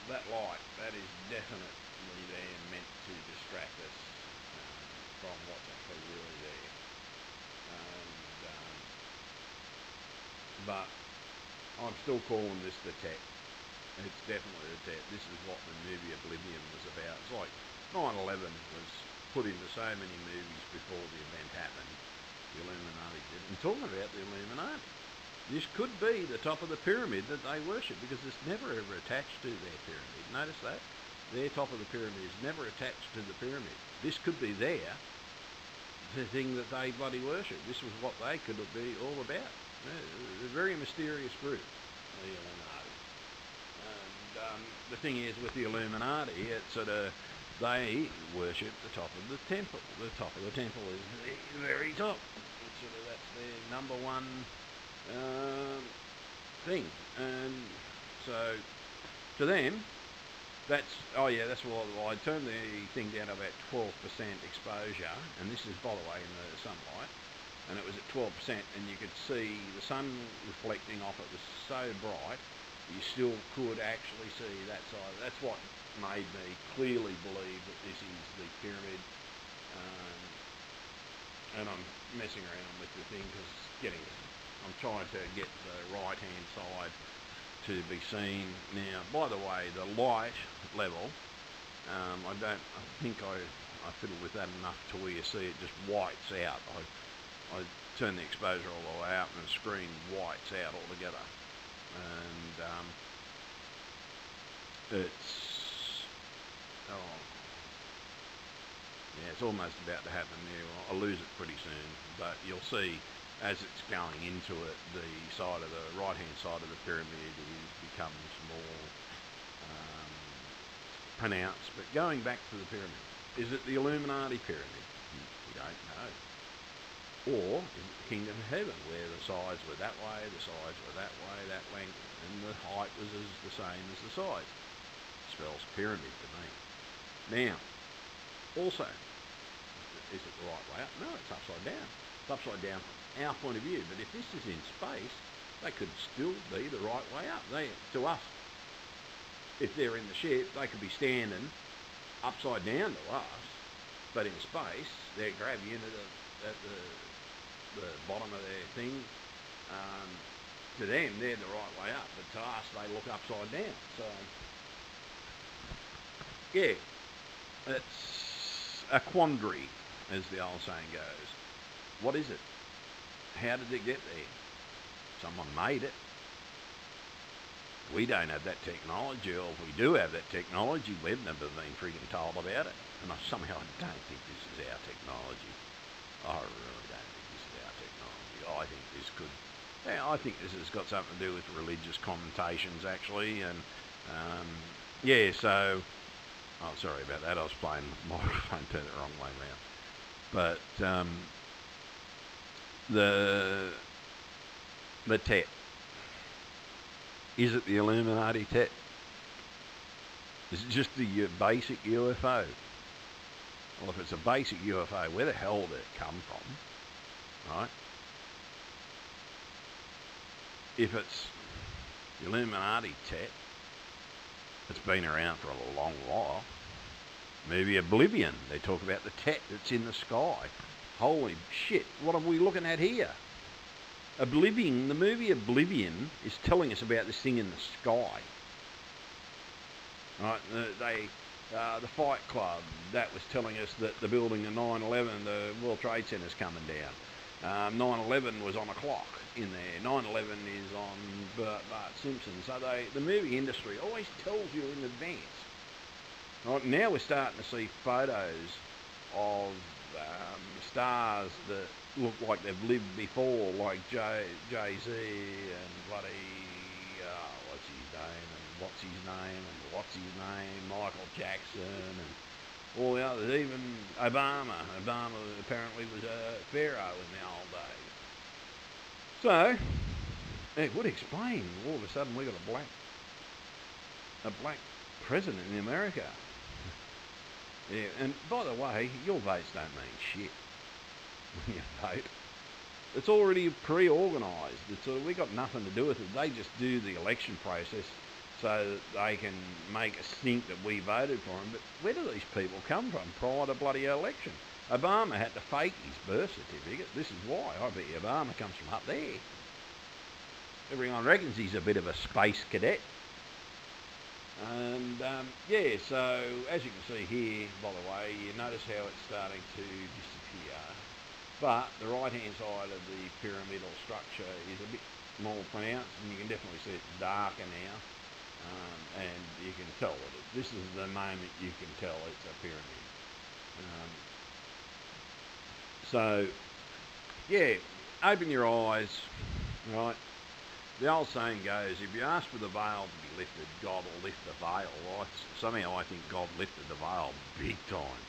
that light, that is definitely there meant to distract us from what's actually really there. But I'm still calling this the Tet. It's definitely the Tet. This is what the movie Oblivion was about. It's like 9/11 was put into so many movies before the event happened. The Illuminati did. And talking about the Illuminati, this could be the top of the pyramid that they worship, because it's never ever attached to their pyramid. Notice that? Their top of the pyramid is never attached to the pyramid. This could be the thing that they bloody worship. This was what they could be all about. They're a very mysterious group, the Illuminati. And the thing is, with the Illuminati, it's they worship the top of the temple. The top of the temple is the very top. That's their number one thing. And so to them, that's why I turned the thing down to about 12% exposure, and this is, by the way, in the sunlight, and it was at 12%, and you could see the sun reflecting off it was so bright you still could actually see that side. That's what made me clearly believe that this is the pyramid. And I'm messing around with the thing because I'm trying to get the right hand side to be seen. Now, by the way, the light level, I think I fiddled with that enough to where you see it just whites out. I turn the exposure all the way out and the screen whites out altogether. And it's almost about to happen there. I'll lose it pretty soon, but you'll see as it's going into it, the right hand side of the pyramid becomes more pronounced. But going back to the pyramid, is it the Illuminati pyramid? We don't know. Or is it the Kingdom of Heaven, where the sides were that way, the sides were that way, that length, and the height was the same as the sides? Spells pyramid to me. Now, also, is it the right way up? No, it's upside down. It's upside down from our point of view. But if this is in space, they could still be the right way up. To us, if they're in the ship, they could be standing upside down to us, but in space, their gravity at the bottom of their thing, to them, they're the right way up, but to us, they look upside down. So, yeah, it's a quandary, as the old saying goes. What is it? How did it get there? Someone made it. We don't have that technology, or if we do have that technology, we've never been freaking told about it. And somehow I don't think this is our technology. I really don't think this is our technology. I think this could... Yeah, I think this has got something to do with religious connotations, actually. And, yeah, so... Oh, sorry about that. I was playing with the microphone, turned it the wrong way around. But the Tet. Is it the Illuminati Tet? Is it just the basic UFO? Well, if it's a basic UFO, where the hell did it come from? Right? If it's the Illuminati Tet, it's been around for a long while. Movie Oblivion, they talk about the Tet that's in the sky. Holy shit, what are we looking at here? Oblivion, the movie Oblivion is telling us about this thing in the sky. Right, the Fight Club, that was telling us that the building in 9/11, the World Trade Center's coming down. 9/11 was on a clock in there. 9/11 is on Bart Simpson. So the movie industry always tells you in advance. Right, now we're starting to see photos of stars that look like they've lived before, like Jay-Z and bloody, what's his name, Michael Jackson and all the others, even Obama. Obama apparently was a pharaoh in the old days. So, it would explain all of a sudden we got a black president in America. Yeah, and by the way, your votes don't mean shit when you vote. It's already pre-organised. We got nothing to do with it. They just do the election process so that they can make us think that we voted for them. But where do these people come from prior to bloody election? Obama had to fake his birth certificate. This is why. I bet you Obama comes from up there. Everyone reckons he's a bit of a space cadet. And yeah, so as you can see here, by the way, you notice how it's starting to disappear. But the right-hand side of the pyramidal structure is a bit more pronounced, and you can definitely see it's darker now. And you can tell that this is the moment you can tell it's a pyramid. So, yeah, open your eyes, right? The old saying goes, if you ask for the veil to be lifted, God will lift the veil. Well, somehow I think God lifted the veil big time.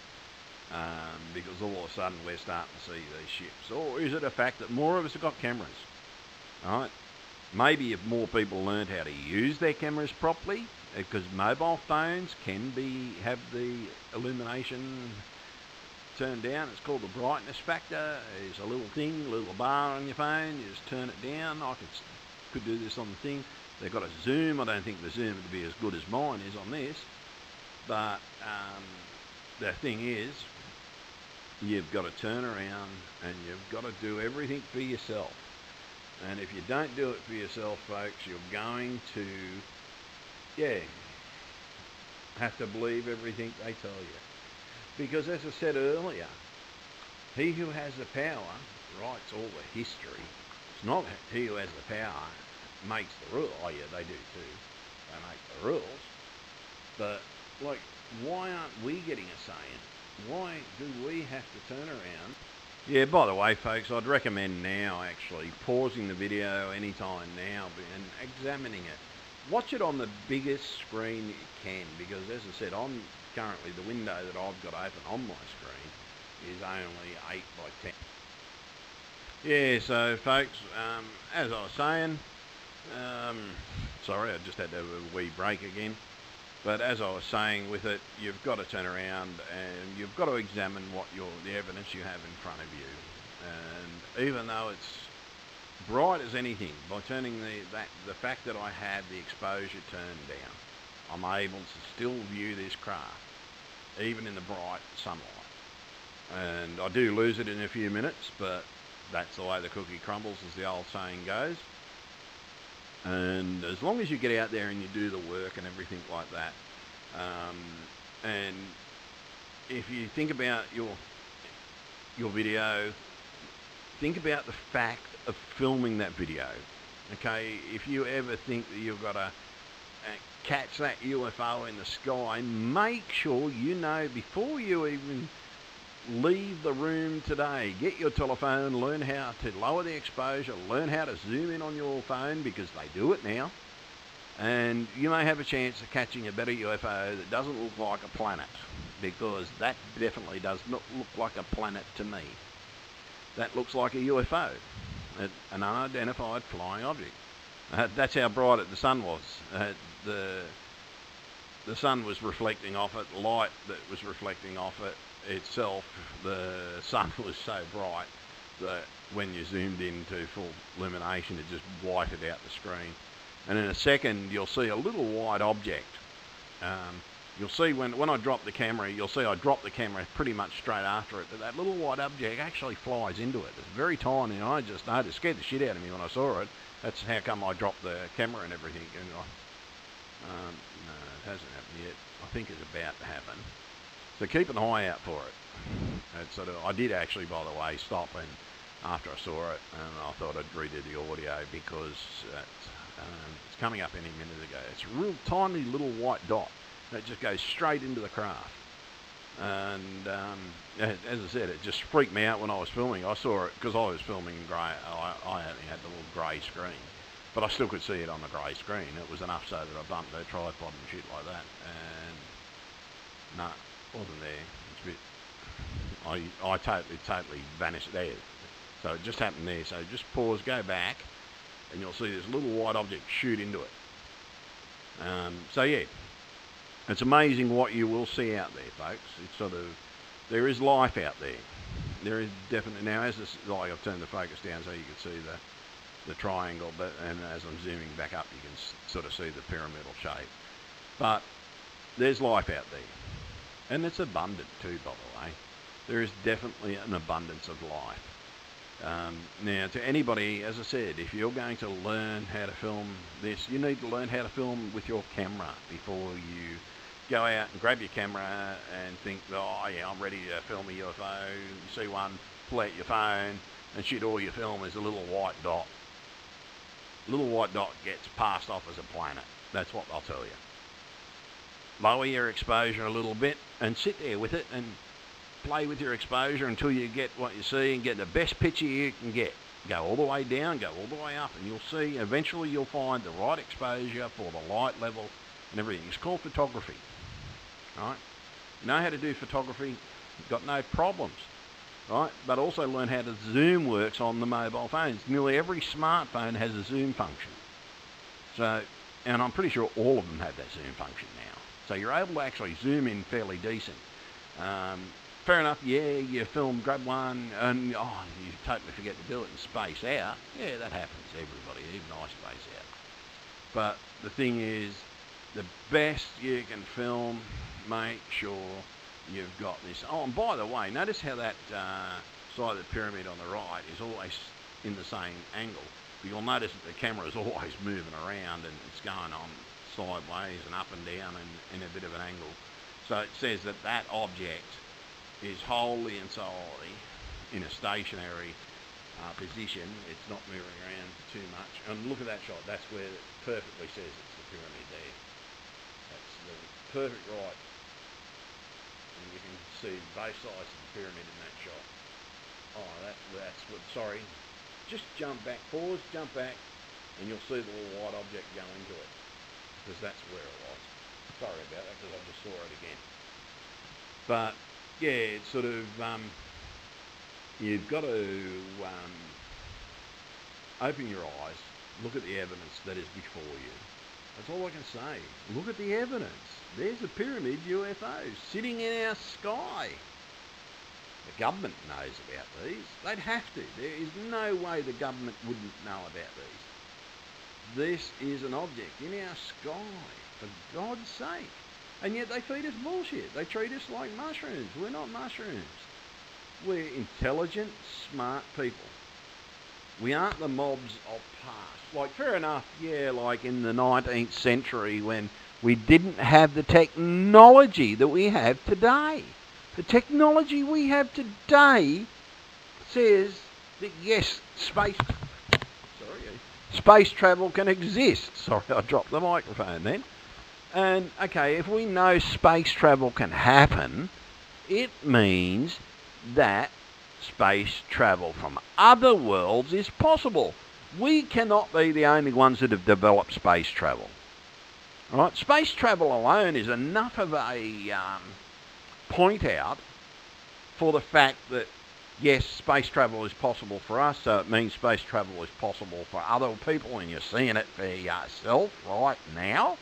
Because all of a sudden we're starting to see these ships. Or is it a fact that more of us have got cameras? Right? Maybe if more people learned how to use their cameras properly, because mobile phones can have the illumination turned down. It's called the brightness factor. It's a little thing, a little bar on your phone. You just turn it down. I could do this on the thing. They've got a zoom. I don't think the zoom would be as good as mine is on this. But the thing is, you've got to turn around and you've got to do everything for yourself. And if you don't do it for yourself, folks, you're going to, have to believe everything they tell you. Because as I said earlier, he who has the power writes all the history. It's not he who has the power makes the rule. Oh yeah, they do too. They make the rules. But, like, why aren't we getting a say in it? Why do we have to turn around? Yeah, by the way, folks, I'd recommend now, actually, pausing the video anytime now and examining it. Watch it on the biggest screen that you can, because, as I said, currently the window that I've got open on my screen is only 8 by 10. Yeah, so, folks, as I was saying, sorry, I just had to have a wee break again. But as I was saying with it, you've got to turn around and you've got to examine the evidence you have in front of you. And even though it's bright as anything, by turning the fact that I had the exposure turned down, I'm able to still view this craft, even in the bright sunlight. And I do lose it in a few minutes, but that's the way the cookie crumbles, as the old saying goes. And as long as you get out there and you do the work and everything like that, and if you think about your video, think about the fact of filming that video. Okay, if you ever think that you've got to catch that UFO in the sky, make sure you know before you even leave the room today. Get your telephone, learn how to lower the exposure, learn how to zoom in on your phone, because they do it now. And you may have a chance of catching a better UFO that doesn't look like a planet, because that definitely does not look like a planet to me. That looks like a UFO, an unidentified flying object. That's how bright the sun was. The sun was reflecting off it, light that was reflecting off it itself. The sun was so bright that when you zoomed into full illumination, it just whited out the screen. And in a second, you'll see a little white object. You'll see when I drop the camera, you'll see I drop the camera pretty much straight after it, but that little white object actually flies into it. It's very tiny, and I just noticed, it scared the shit out of me when I saw it. That's how come I dropped the camera and everything. And no, it hasn't happened yet. I think it's about to happen. So keep an eye out for it. I did actually, by the way, stop and after I saw it, and I thought I'd redo the audio because it's coming up any minute ago. It's a real tiny little white dot that just goes straight into the craft. And as I said, it just freaked me out when I was filming. I saw it because I was filming grey. I only had the little grey screen, but I still could see it on the grey screen. It was enough so that I bumped the tripod and shit like that. And no, wasn't there. It's a bit. I totally vanished there. So it just happened there. So just pause, go back, and you'll see this little white object shoot into it. So yeah. It's amazing what you will see out there, folks. It's there is life out there. There is definitely, now as this, like I've turned the focus down so you can see the triangle, and as I'm zooming back up, you can sort of see the pyramidal shape. But there's life out there. And it's abundant too, by the way. There is definitely an abundance of life. Now, to anybody, as I said, if you're going to learn how to film this, you need to learn how to film with your camera before you go out and grab your camera and think, oh yeah, I'm ready to film a UFO. You see one, pull out your phone, and shit, all you film is a little white dot. A little white dot gets passed off as a planet. That's what I'll tell you. Lower your exposure a little bit and sit there with it and play with your exposure until you get what you see and get the best picture you can get. Go all the way down, go all the way up, and you'll see, eventually you'll find the right exposure for the light level and everything. It's called photography. Right? You know how to do photography, you've got no problems. Right? But also learn how the zoom works on the mobile phones. Nearly every smartphone has a zoom function. So, and I'm pretty sure all of them have that zoom function now. So you're able to actually zoom in fairly decent. Fair enough, yeah, you film, grab one, and you totally forget to do it and space out. Yeah, that happens to everybody, even I space out. But the thing is, the best you can film, make sure you've got this. Oh, and by the way, notice how that side of the pyramid on the right is always in the same angle. But you'll notice that the camera is always moving around and it's going on sideways and up and down and in a bit of an angle. So it says that that object is wholly and solely in a stationary position. It's not moving around too much. And look at that shot. That's where it perfectly says it's the pyramid there. That's the perfect right. And you can see both sides of the pyramid in that shot. Oh, that's what, sorry. Just jump back, pause, jump back, and you'll see the little white object go into it. Because that's where it was. Sorry about that, because I just saw it again. But yeah, it's sort of, you've got to open your eyes, look at the evidence that is before you. That's all I can say. Look at the evidence. There's a pyramid UFO sitting in our sky. The government knows about these. They'd have to. There is no way the government wouldn't know about these. This is an object in our sky, for God's sake. And yet they feed us bullshit. They treat us like mushrooms. We're not mushrooms. We're intelligent, smart people. We aren't the mobs of past. Like, fair enough, yeah, like in the 19th century when we didn't have the technology that we have today. The technology we have today says that, yes, space travel can exist. Sorry, I dropped the microphone then. And, okay, if we know space travel can happen, it means that space travel from other worlds is possible. We cannot be the only ones that have developed space travel. Right? Space travel alone is enough of a point out for the fact that, yes, space travel is possible for us, so it means space travel is possible for other people, and you're seeing it for yourself right now.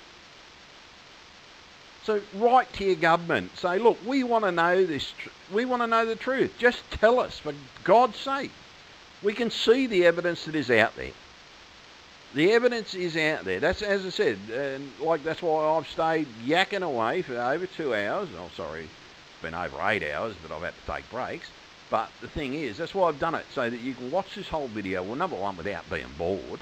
So write to your government. Say, look, we want to know this. We want to know the truth. Just tell us, for God's sake. We can see the evidence that is out there. The evidence is out there. That's, as I said, that's why I've stayed yakking away for over 2 hours. Oh, sorry, it's been over 8 hours, but I've had to take breaks. But the thing is, that's why I've done it, so that you can watch this whole video, well, number one, without being bored.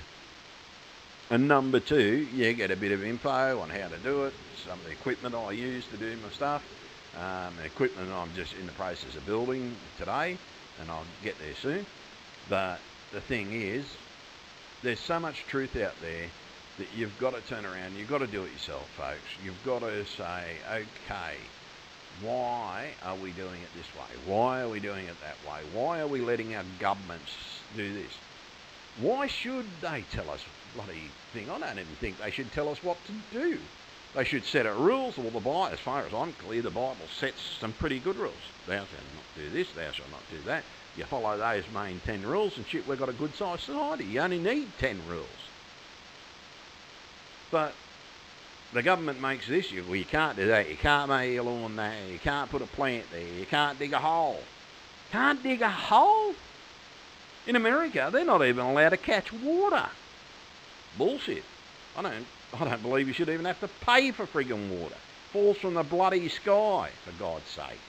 And number two, you get a bit of info on how to do it, some of the equipment I use to do my stuff, the equipment I'm just in the process of building today, and I'll get there soon. But the thing is, there's so much truth out there that you've got to turn around, you've got to do it yourself, folks. You've got to say, okay, why are we doing it this way? Why are we doing it that way? Why are we letting our governments do this? Why should they tell us bloody thing? I don't even think they should tell us what to do. They should set out rules. Well, the Bible, as far as I'm clear, the Bible sets some pretty good rules. Thou shalt not do this, thou shalt not do that. You follow those main 10 rules and shit, we've got a good sized society. You only need 10 rules. But the government makes this, well, you can't do that, you can't mow your lawn there, you can't put a plant there, you can't dig a hole. Can't dig a hole? In America, they're not even allowed to catch water. Bullshit. I don't believe you should even have to pay for friggin' water. Falls from the bloody sky, for God's sake.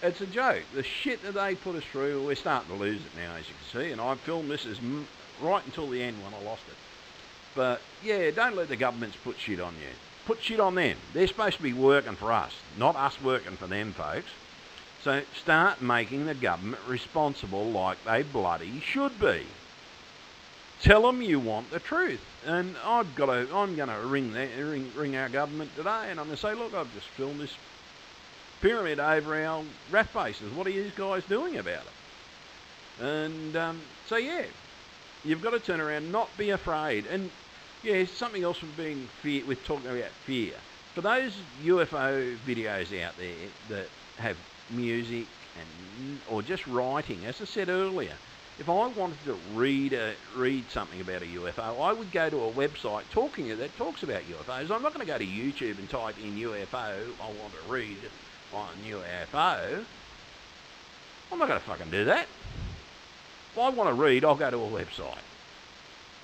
It's a joke. The shit that they put us through, we're starting to lose it now, as you can see. And I filmed this as right until the end when I lost it. But, yeah, don't let the governments put shit on you. Put shit on them. They're supposed to be working for us, not us working for them, folks. So start making the government responsible like they bloody should be. Tell them you want the truth. And I'm going to ring our government today, and I'm going to say, look, I've just filmed this pyramid over our RAF bases. What are you guys doing about it? And so, yeah, you've got to turn around, not be afraid. And, yeah, something else with talking about fear. For those UFO videos out there that have music or just writing, as I said earlier, if I wanted to read something about a UFO, I would go to a website that talks about UFOs. I'm not going to go to YouTube and type in UFO, I want to read on UFO. I'm not going to fucking do that. If I want to read, I'll go to a website.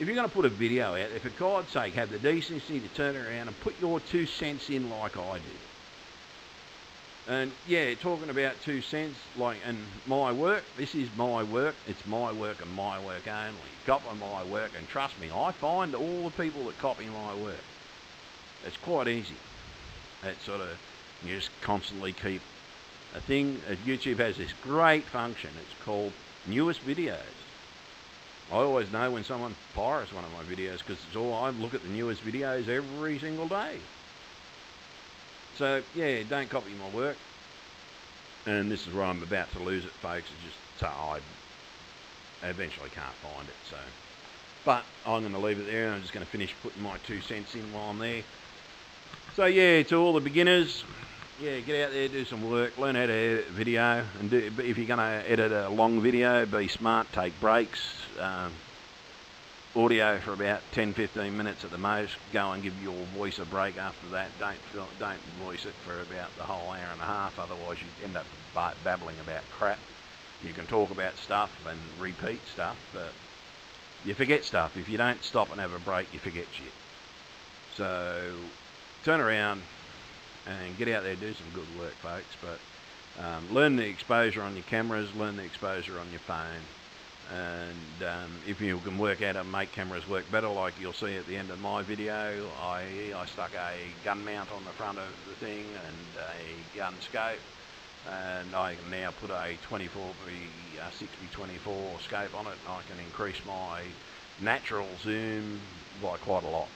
If you're going to put a video out there, for God's sake, have the decency to turn around and put your 2 cents in like I did. And yeah, talking about 2 cents, and my work, this is my work, it's my work and my work only. Copy my work, and trust me, I find all the people that copy my work. It's quite easy. It's sort of, you just constantly keep a thing. YouTube has this great function, it's called newest videos. I always know when someone pirates one of my videos because I look at the newest videos every single day. So, yeah, don't copy my work. And this is where I'm about to lose it, folks. It's just so I eventually can't find it. So, but I'm going to leave it there, and I'm just going to finish putting my 2 cents in while I'm there. So, yeah, to all the beginners, yeah, get out there, do some work, learn how to edit video. And if you're going to edit a long video, be smart, take breaks. audio for about 10-15 minutes at the most. Go and give your voice a break after that. Don't voice it for about the whole hour and a half, otherwise you end up babbling about crap. You can talk about stuff and repeat stuff, but you forget stuff. If you don't stop and have a break, you forget shit. So turn around and get out there, do some good work, folks. But learn the exposure on your cameras, learn the exposure on your phone. And if you can work out how to make cameras work better, like you'll see at the end of my video, I stuck a gun mount on the front of the thing and a gun scope, and I can now put a 6x24 scope on it, and I can increase my natural zoom by quite a lot.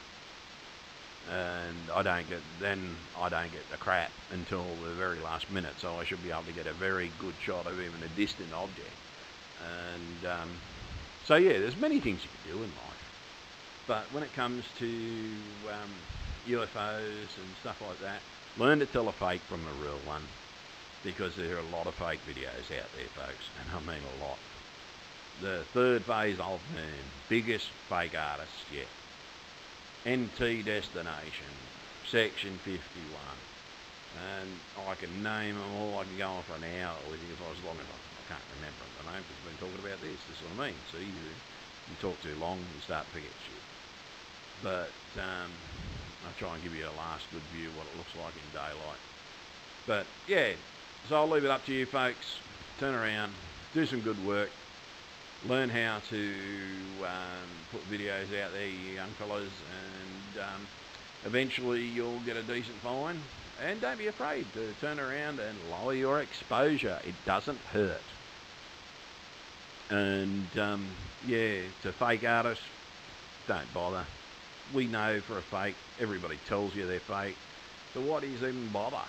And I don't get the crap until the very last minute, so I should be able to get a very good shot of even a distant object. And so yeah, there's many things you can do in life, but when it comes to UFOs and stuff like that, learn to tell a fake from a real one, because there are a lot of fake videos out there, folks, and I mean a lot. The third phase of Moon, biggest fake artists yet. NT Destination, Section 51, and I can name them all. I can go on for an hour with you if I was long enough. I can't remember the name because we've been talking about this. This is what I mean. See, you talk too long, you start to forget shit. But I'll try and give you a last good view of what it looks like in daylight. But yeah, so I'll leave it up to you, folks. Turn around, do some good work. Learn how to put videos out there, you young fellas, and eventually you'll get a decent fine. And don't be afraid to turn around and lower your exposure. It doesn't hurt. And yeah, to fake artists, don't bother. We know for a fake, everybody tells you they're fake. So what is even bother?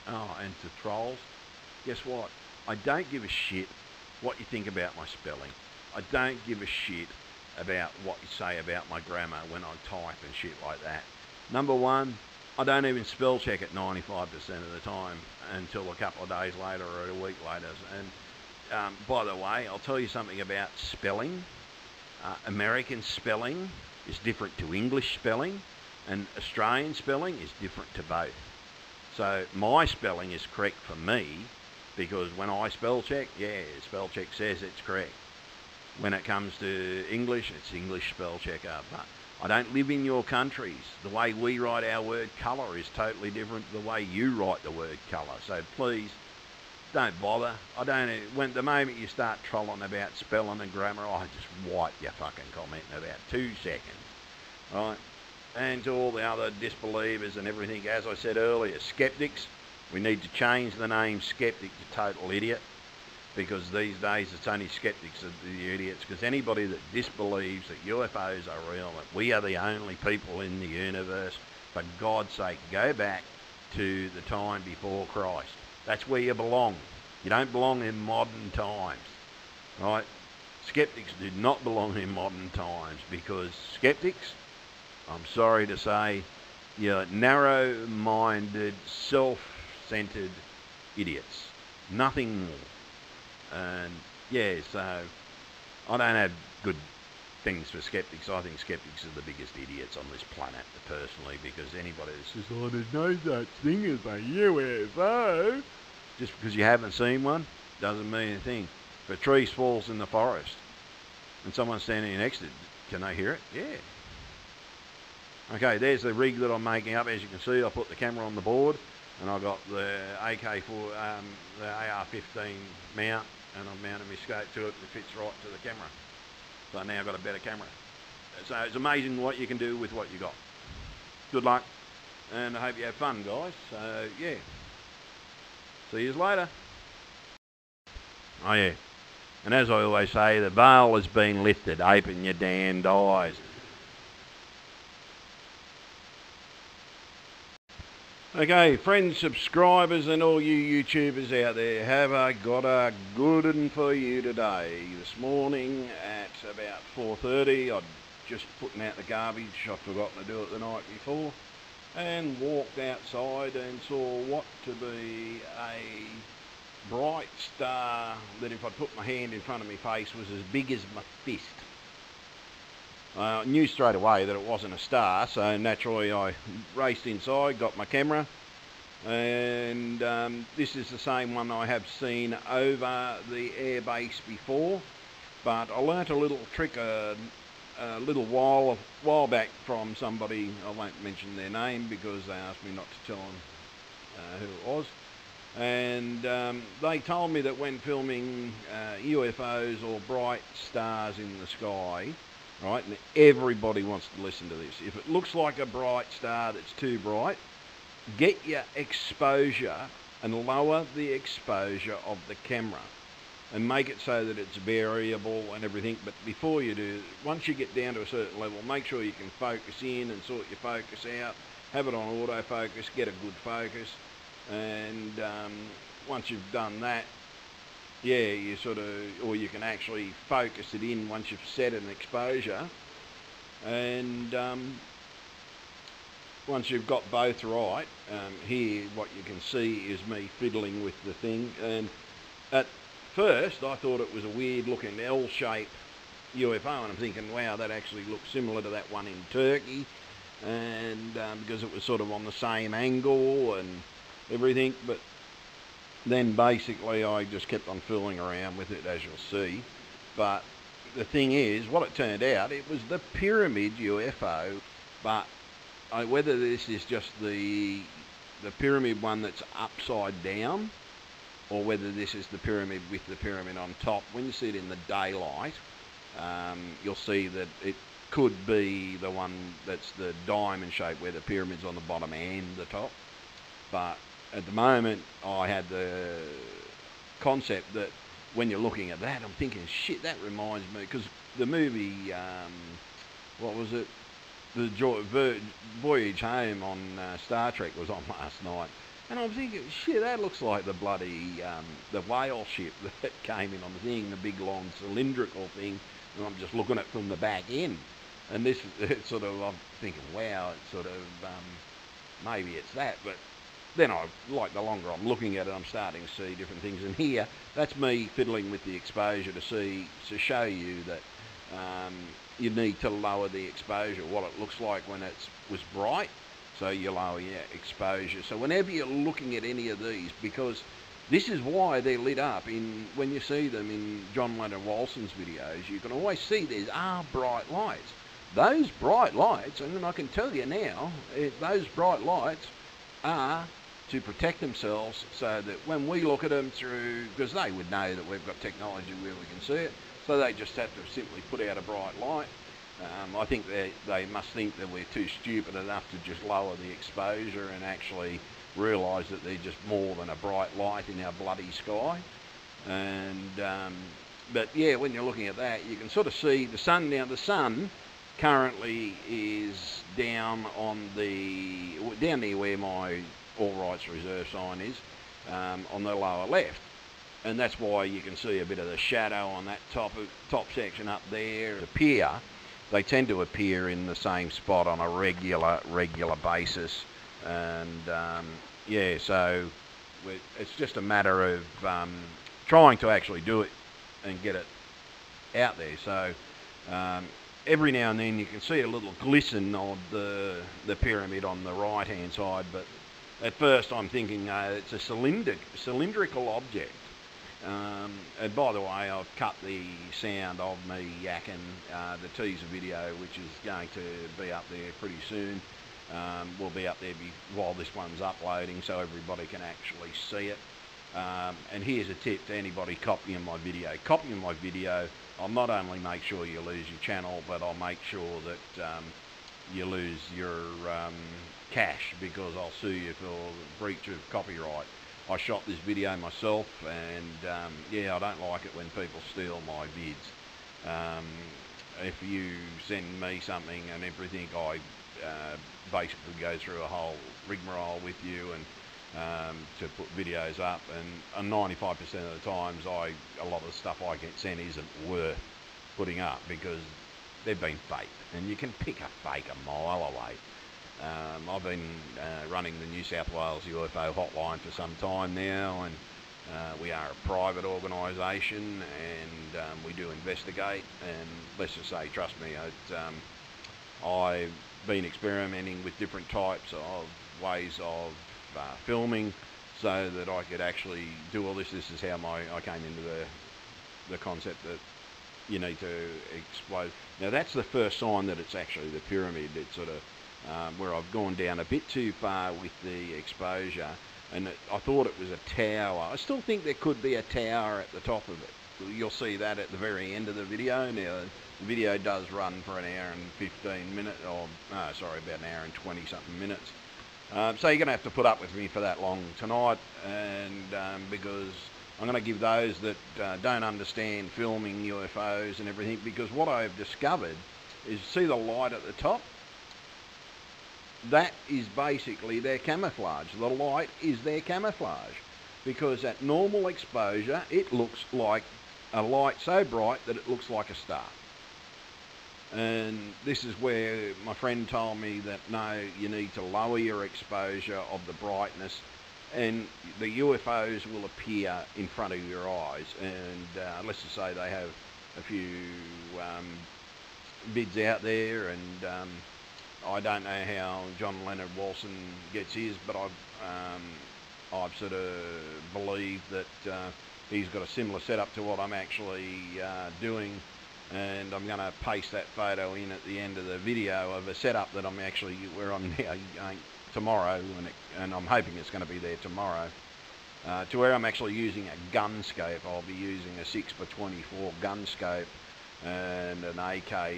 Oh, and to trolls, guess what? I don't give a shit what you think about my spelling. I don't give a shit about what you say about my grammar when I type and shit like that. Number one, I don't even spell check it 95% of the time until a couple of days later or a week later. And by the way, I'll tell you something about spelling. American spelling is different to English spelling, and Australian spelling is different to both. So my spelling is correct for me, because when I spell check, yeah, spell check says it's correct. When it comes to English, it's English spell checker. But I don't live in your countries. The way we write our word colour is totally different to the way you write the word colour. So please, don't bother. When the moment you start trolling about spelling and grammar, I just wipe your fucking comment in about 2 seconds. All right? And to all the other disbelievers and everything, as I said earlier, skeptics, we need to change the name skeptic to total idiot, because these days it's only skeptics that are the idiots, because anybody that disbelieves that UFOs are real, that we are the only people in the universe, for God's sake, go back to the time before Christ. That's where you belong. You don't belong in modern times, right? Skeptics do not belong in modern times, because skeptics, I'm sorry to say, you're narrow-minded, self-centered idiots. Nothing more. And yeah, so I don't have good things for skeptics. I think skeptics are the biggest idiots on this planet, personally, because anybody that says, oh, there's no such thing as a UFO, just because you haven't seen one doesn't mean a thing. If a tree falls in the forest and someone's standing next to it, can they hear it? Yeah. Okay, there's the rig that I'm making up. As you can see, I put the camera on the board, and I got the the AR-15 mount, and I've mounted my scope to it. It fits right to the camera. So now I've got a better camera. So it's amazing what you can do with what you got. Good luck, and I hope you have fun, guys. So yeah, see you later. Oh yeah, and as I always say, the veil has been lifted. Open your damned eyes. Okay, friends, subscribers, and all you YouTubers out there, have I got a good one for you today. This morning at about 4:30, I'd just putting out the garbage. I'd forgotten to do it the night before, and walked outside and saw what to be a bright star that, if I put my hand in front of my face, was as big as my fist. I knew straight away that it wasn't a star, so naturally I raced inside, got my camera, and this is the same one I have seen over the airbase before, but I learnt a little trick a little while back from somebody. I won't mention their name because they asked me not to tell them who it was, and they told me that when filming UFOs or bright stars in the sky, right, and everybody wants to listen to this, if it looks like a bright star that's too bright, get your exposure and lower the exposure of the camera and make it so that it's variable and everything. But before you do, once you get down to a certain level, make sure you can focus in and sort your focus out, have it on autofocus, get a good focus, and once you've done that, yeah, you sort of, or you can actually focus it in once you've set an exposure, and once you've got both right, here what you can see is me fiddling with the thing. And at first I thought it was a weird looking L-shaped UFO, and I'm thinking, wow, that actually looks similar to that one in Turkey, and because it was sort of on the same angle and everything. But then basically I just kept on fooling around with it, as you'll see. But the thing is, what it turned out, it was the pyramid UFO, but whether this is just the pyramid one that's upside down, or whether this is the pyramid with the pyramid on top, when you see it in the daylight, you'll see that it could be the one that's the diamond shape where the pyramid's on the bottom and the top. But at the moment I had the concept that when you're looking at that, I'm thinking, shit, that reminds me, because the movie, what was it? The Voyage Home on Star Trek was on last night, and I was thinking, shit, that looks like the bloody the whale ship that came in on the thing, the big long cylindrical thing, and I'm just looking at it from the back end. And this, it's sort of, I'm thinking, wow, it's sort of maybe it's that. But then the longer I'm looking at it, I'm starting to see different things. And here, that's me fiddling with the exposure to show you that you need to lower the exposure, what it looks like when it was bright, so you lower your exposure. So whenever you're looking at any of these, because this is why they're lit up, when you see them in John Leonard Walson's videos, you can always see there are bright lights. Those bright lights, and I can tell you now, those bright lights are to protect themselves, so that when we look at them through, because they would know that we've got technology where we can see it, so they just have to simply put out a bright light. I think they must think that we're too stupid enough to just lower the exposure and actually realise that they're just more than a bright light in our bloody sky. And but yeah, when you're looking at that, you can sort of see the sun. Now the sun currently is down near where my all rights reserve sign is, on the lower left. And that's why you can see a bit of the shadow on that top section up there. They tend to appear in the same spot on a regular basis, and yeah, so it's just a matter of trying to actually do it and get it out there. So every now and then you can see a little glisten of the pyramid on the right hand side, but at first I'm thinking it's a cylindrical object. And by the way, I've cut the sound of me yakking, the teaser video, which is going to be up there pretty soon, will be up there while this one's uploading, so everybody can actually see it. And here's a tip to anybody copying my video. Copying my video, I'll not only make sure you lose your channel, but I'll make sure that you lose your cash, because I'll sue you for breach of copyright. I shot this video myself, and yeah, I don't like it when people steal my vids. If you send me something and everything, I basically go through a whole rigmarole with you and to put videos up, and 95% of the times a lot of the stuff I get sent isn't worth putting up, because they've been faked, and you can pick a fake a mile away. I've been running the New South Wales UFO hotline for some time now, and We are a private organisation, and we do investigate. And let's just say, trust me, I've been experimenting with different types of ways of filming, so that I could actually do all this. This is how I came into the concept that you need to explode. Now that's the first sign that it's actually the pyramid. It's sort of where I've gone down a bit too far with the exposure, and I thought it was a tower. I still think there could be a tower at the top of it. You'll see that at the very end of the video. Now the video does run for an hour and 15 minutes, or sorry, about an hour and 20 something minutes. So you're going to have to put up with me for that long tonight, and because I'm going to give those that don't understand filming UFOs and everything, because what I've discovered is, see the light at the top? That is basically their camouflage. The light is their camouflage, because at normal exposure it looks like a light so bright that it looks like a star. And this is where my friend told me that no, you need to lower your exposure of the brightness, and the UFOs will appear in front of your eyes. And let's just say they have a few bids out there, and I don't know how John Leonard Walson gets his, but I've sort of believed that he's got a similar setup to what I'm actually doing. And I'm going to paste that photo in at the end of the video of a setup that I'm actually, where I'm now going tomorrow, and I'm hoping it's going to be there tomorrow, to where I'm actually using a gun scope. I'll be using a 6x24 gun scope and an AK,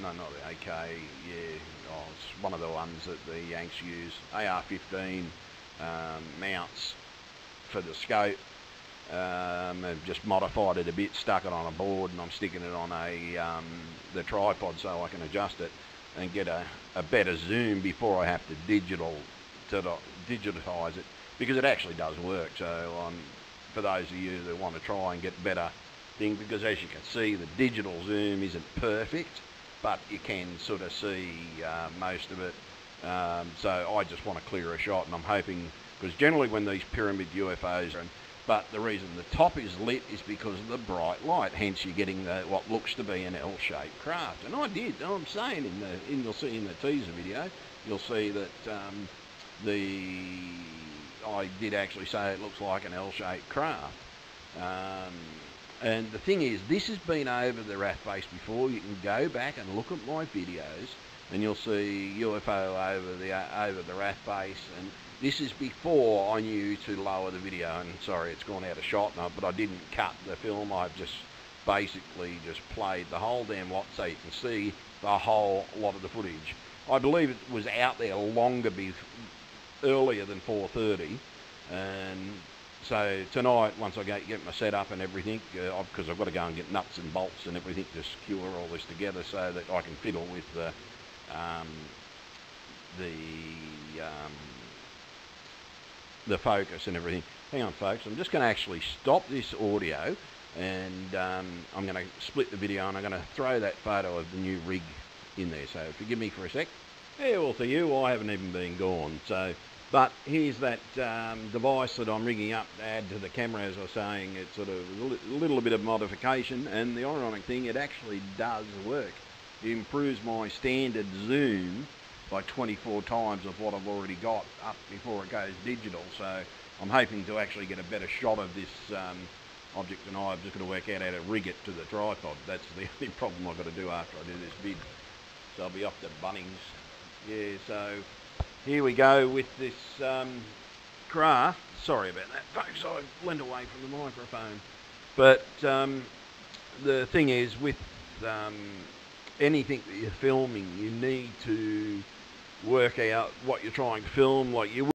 no, not the AK, yeah, it's one of the ones that the Yanks use, AR-15 mounts for the scope. I've just modified it a bit, stuck it on a board, and I'm sticking it on the tripod so I can adjust it and get a better zoom before I have to digitize it, because it actually does work. So for those of you that want to try and get better thing, because as you can see, the digital zoom isn't perfect, but you can sort of see most of it. So I just want a clearer shot, and I'm hoping, because generally when these pyramid UFOs are, but the reason the top is lit is because of the bright light, hence you're getting what looks to be an L-shaped craft. And I'm saying you'll see in the teaser video, you'll see that I did actually say it looks like an L-shaped craft. And the thing is, this has been over the RAF base before. You can go back and look at my videos, and you'll see UFO over the RAF base. And this is before I knew to lower the video, and sorry, it's gone out of shot now, but I didn't cut the film. I've just basically just played the whole damn lot so you can see the whole lot of the footage. I believe it was out there earlier than 4:30, and so tonight, once I get my setup and everything, because I've got to go and get nuts and bolts and everything to secure all this together so that I can fiddle with the focus and everything. Hang on folks, I'm just going to actually stop this audio, and I'm going to split the video, and I'm going to throw that photo of the new rig in there. So forgive me for a sec. Yeah, well, for you, I haven't even been gone. So, but here's that device that I'm rigging up to add to the camera. As I was saying, it's sort of a little bit of modification, and the ironic thing, it actually does work. It improves my standard zoom by 24 times of what I've already got up before it goes digital. So I'm hoping to actually get a better shot of this object, and I've just got to work out how to rig it to the tripod. That's the only problem I've got to do after I do this bid. So I'll be off to Bunnings. Yeah, so here we go with this craft. Sorry about that, folks, I leaned away from the microphone. But the thing is, with anything that you're filming, you need to work out what you're trying to film. Like you